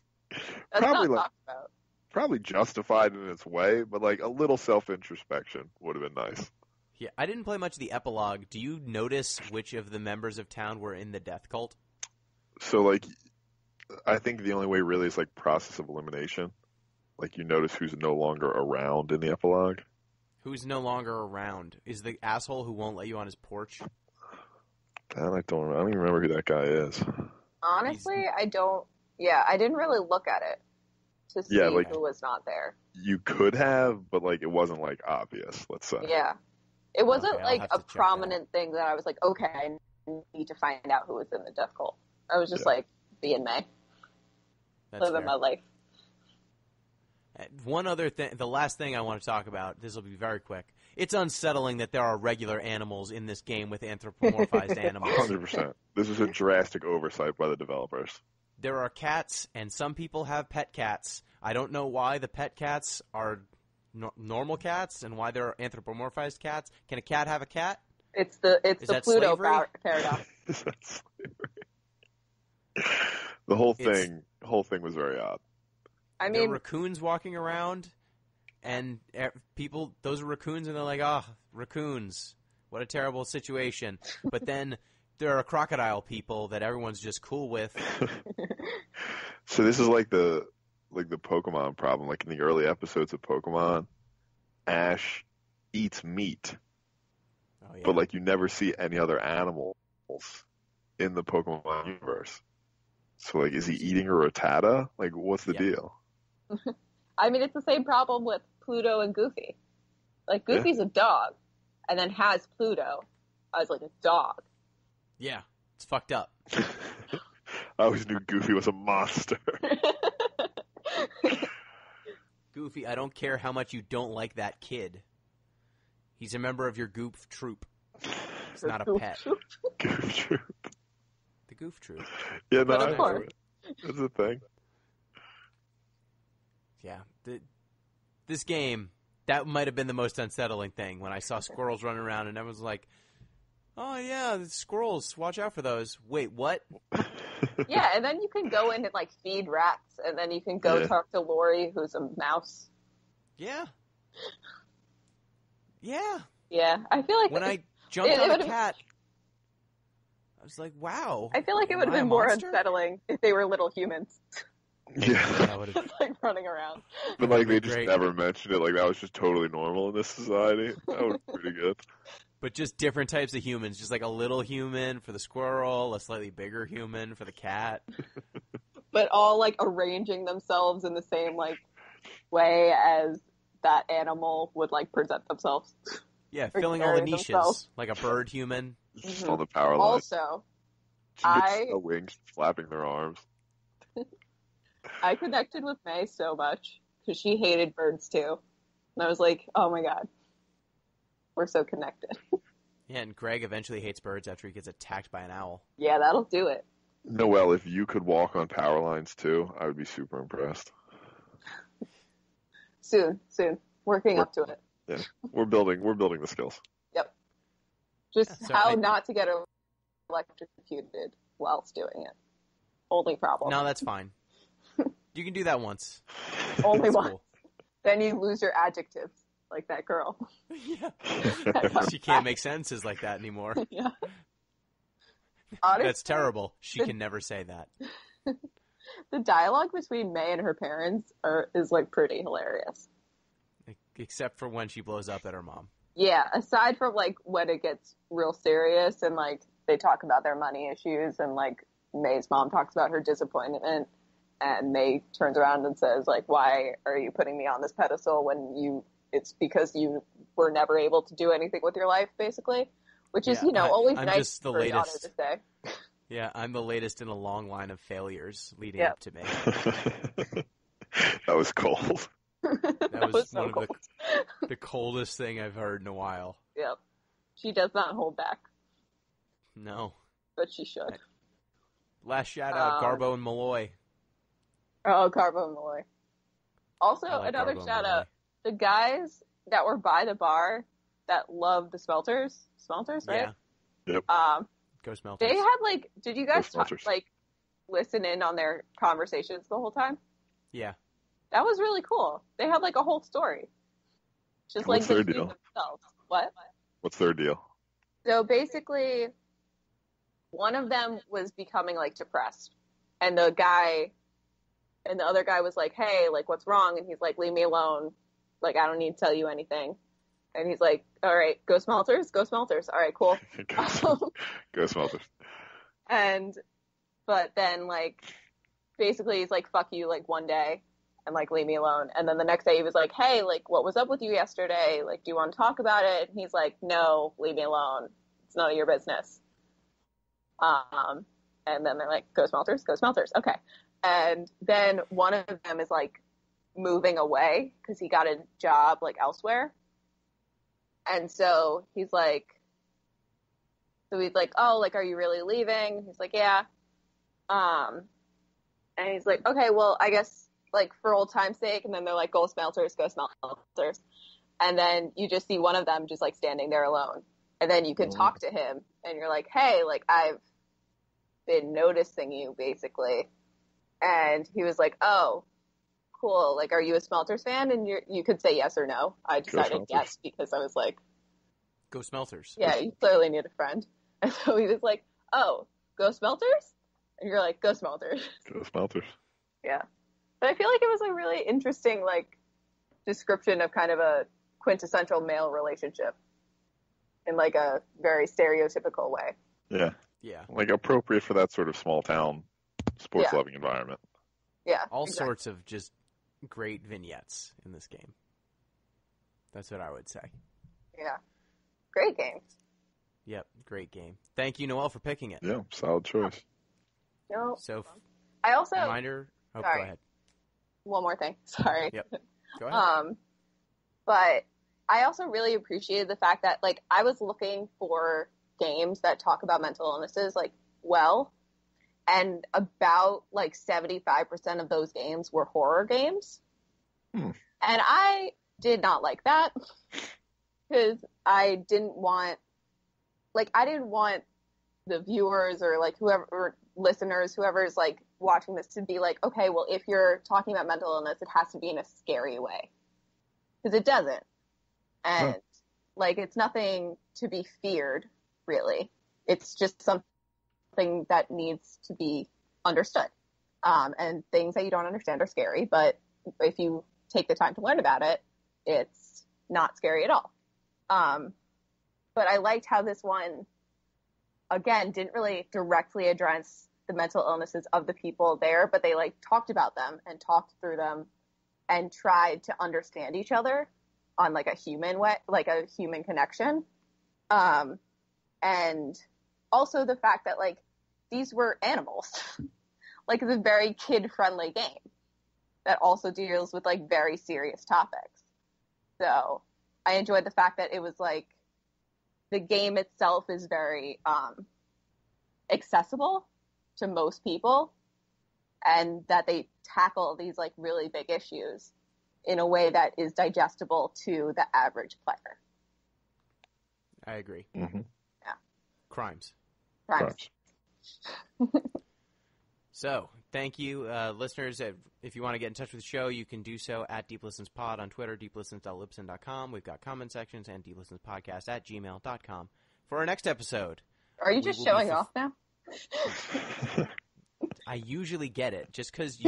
Probably not like, talked about. probably justified in its way, but like a little self-introspection would have been nice. Yeah, I didn't play much of the epilogue. Do you notice which of the members of town were in the death cult? So like, I think the only way really is like process of elimination. Like you notice who's no longer around in the epilogue. Who's no longer around? Is the asshole who won't let you on his porch? That I don't even remember who that guy is. Honestly, I didn't really look at it to see like- who was not there. You could have, but like it wasn't like obvious, let's say. Yeah. It wasn't Okay, I'll like have a to check that prominent thing that I was like, okay, I need to find out who was in the death cult. I was just like, being May. That's Living fair. my life. One other thing, the last thing I want to talk about, this will be very quick. It's unsettling that there are regular animals in this game with anthropomorphized animals. 100%. This is a drastic oversight by the developers. There are cats, and some people have pet cats. I don't know why the pet cats are normal cats and why there are anthropomorphized cats. Can a cat have a cat? It's the that Pluto slavery? paradox. Is that slavery? The whole thing was very odd. I There are mean, raccoons walking around, and people, those are raccoons, and they're like, raccoons. What a terrible situation. But then there are crocodile people that everyone's just cool with. So this is like the Pokemon problem. Like in the early episodes of Pokemon, Ash eats meat, Oh, yeah. but like you never see any other animals in the Pokemon universe. So like, is he eating a Rattata? Like, what's the Yeah. deal? I mean, it's the same problem with Pluto and Goofy. Like, Goofy's a dog, and then has Pluto as, like, a dog. Yeah, it's fucked up. I always knew Goofy was a monster. Goofy, I don't care how much you don't like that kid. He's a member of your goof troop. It's not a pet. Goof Troop. The goof troop. Yeah, no, But of I know course. it. That's a thing. Yeah. This game, that might have been the most unsettling thing when I saw squirrels running around and everyone's like, oh yeah, the squirrels, watch out for those. Wait, what? Yeah, and then you can go in and, like, feed rats, and then you can go Yeah. talk to Lori, who's a mouse. Yeah. Yeah. Yeah, I feel like When I jumped It on a would've- cat, I was like, wow. I feel like it would am have I a been more monster? unsettling if they were little humans. Yeah. That would have just like running around. But That'd like be they just great. never mentioned it. Like that was just totally normal in this society. That would be pretty good. But just different types of humans. Just like a little human for the squirrel, a slightly bigger human for the cat. But all like arranging themselves in the same like way as that animal would like present themselves. Yeah, Or filling all the carry niches. themselves. Like a bird human. Just Mhm. on the power line. Also, No wings flapping their arms. I connected with May so much because she hated birds too. And I was like, oh my god, we're so connected. Yeah, and Greg eventually hates birds after he gets attacked by an owl. Yeah, that'll do it. Noelle, if you could walk on power lines too, I would be super impressed. Soon. Working up to it. Yeah, we're building the skills. Just So how not to get electrocuted whilst doing it. Only problem. No, that's fine. You can do that once. Only That's one. cool. Then you lose your adjectives, like that girl. Yeah. She can't make sentences like that anymore. Yeah. Honestly, That's terrible. She can never say that. the dialogue between May and her parents is like pretty hilarious. Except for when she blows up at her mom. Yeah, aside from like when it gets real serious and like they talk about their money issues and like May's mom talks about her disappointment and May turns around and says like, why are you putting me on this pedestal when it's because you were never able to do anything with your life, basically, which is, always I'm nice just the for a daughter latest. to say. Yeah, I'm the latest in a long line of failures leading up to me. That was cold. That was so one cold. of the coldest thing I've heard in a while. Yep. She does not hold back, No. but she should. Last shout out, Garbo and Malloy. Oh, Carbo and Malloy. Also, I like another Garbo and shout Malloy. out. The guys that were by the bar that loved the Smelters, right? Yeah. Yep. Go Smelters. They had like, did you guys Go Smelters. listen in on their conversations the whole time? Yeah. That was really cool. They had like a whole story. Just What's like their between deal? themselves. What? What's their deal? So basically, one of them was becoming like depressed, and the other guy was like, "Hey, like, what's wrong?" And he's like, "Leave me alone. Like, I don't need to tell you anything." And he's like, "All right, go Smelters, go Smelters. All right, cool." Go Smelters. But then like, basically, he's like, "Fuck you," like one day, and like, leave me alone. And then the next day, he was like, "Hey, like, what was up with you yesterday? Like, do you want to talk about it?" And he's like, "No, leave me alone. It's none of your business." And then they're like, "Go Smelters, go Smelters." Okay. And then one of them is like moving away because he got a job like elsewhere. And so he's like, "Oh, like, are you really leaving?" He's like, "Yeah." And he's like, "Okay, well, I guess like for old time's sake." And then they're like, "Go Smelters, go Smelters." And then you just see one of them just like standing there alone. And then you can talk to him and you're like, "Hey, like, I've been noticing you basically." And he was like, "Oh, cool. Like, are you a Smelters fan?" And you could say yes or no. I decided Smelters. yes because I was like, Go Smelters. yeah, you clearly need a friend. And so he was like, "Oh, go Smelters?" And you're like, "Go Smelters." Go Smelters. Yeah. But I feel like it was a really interesting, like, description of kind of a quintessential male relationship in, like, a very stereotypical way. Yeah. Yeah. Like appropriate for that sort of small town sports Yeah. loving environment. Yeah. All exactly. sorts of just great vignettes in this game. That's what I would say. Yeah. Great game. Yep, great game. Thank you, Noelle, for picking it. Yeah, solid choice. No. So, I also, reminder. Oh, sorry. go ahead. one more thing. Sorry. Yep. Go ahead. But I also really appreciated the fact that, like, I was looking for games that talk about mental illnesses, like, well, and about, like, 75% of those games were horror games. Hmm. And I did not like that because I didn't want the viewers or, like, whoever, or listeners, whoever's, like, watching this to be like, okay, well, if you're talking about mental illness, it has to be in a scary way. Because it doesn't. And, like, it's nothing to be feared, really. It's just something that needs to be understood. And things that you don't understand are scary, but if you take the time to learn about it, it's not scary at all. But I liked how this one, again, didn't really directly address the mental illnesses of the people there, but they like talked about them and talked through them and tried to understand each other on like a human way, like a human connection. And also the fact that like these were animals. Like it's a very kid-friendly game that also deals with like very serious topics. So I enjoyed the fact that it was like the game itself is very accessible to most people, and that they tackle these like really big issues in a way that is digestible to the average player. I agree. Mm-hmm. Yeah. Crimes. So, thank you, listeners. If you want to get in touch with the show, you can do so at Deep Listens Pod on Twitter, deeplistens.libsyn.com. We've got comment sections, and deeplistenspodcast@gmail.com. For our next episode... Are you just showing off now? I usually get it. Just because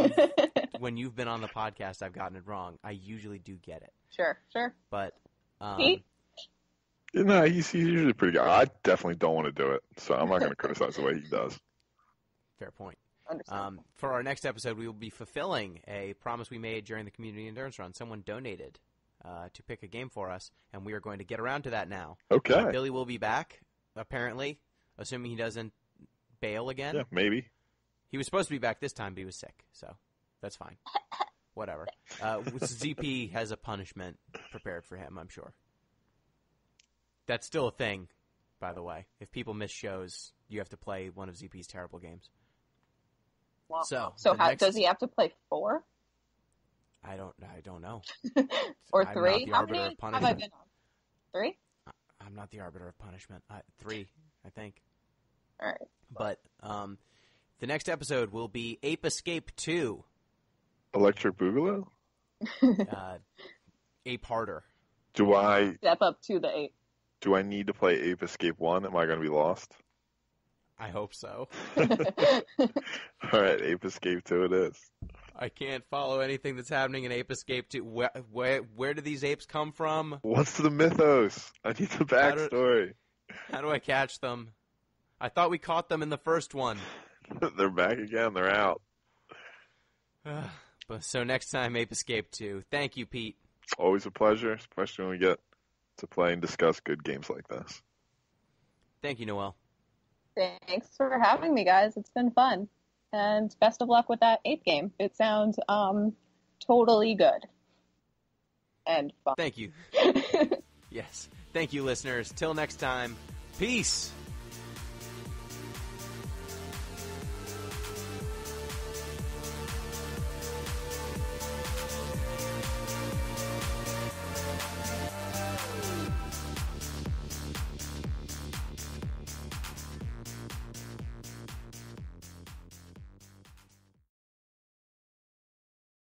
when you've been on the podcast, I've gotten it wrong. I usually do get it. Sure. But... Pete? No, he's usually pretty good. I definitely don't want to do it, so I'm not going to criticize the way he does. Fair point. Understand. For our next episode, we will be fulfilling a promise we made during the community endurance run. Someone donated to pick a game for us, and we are going to get around to that now. Okay. Billy will be back, apparently, assuming he doesn't bail again. Yeah, maybe. He was supposed to be back this time, but he was sick, so that's fine. Whatever. ZP has a punishment prepared for him, I'm sure. That's still a thing, by the way. If people miss shows, you have to play one of ZP's terrible games. Wow. So does he have to play 4? I don't know. Or I'm 3? not the How arbiter many of have I punishment. been on? 3? I'm not the arbiter of punishment. 3, I think. All right. But the next episode will be Ape Escape 2. Electric Boogaloo? Ape Harder. Do I Step up to the 8. need to play Ape Escape 1? Am I going to be lost? I hope so. All right, Ape Escape 2 it is. I can't follow anything that's happening in Ape Escape 2. Where do these apes come from? What's the mythos? I need the backstory. How do I catch them? I thought we caught them in the first one. They're back again. They're out. So next time, Ape Escape 2. Thank you, Pete. Always a pleasure, especially when we get to play and discuss good games like this. Thank you, Noelle. Thanks for having me, guys. It's been fun. And best of luck with that ape game. It sounds totally good. And fun. Thank you. Yes. Thank you, listeners. Till next time, peace.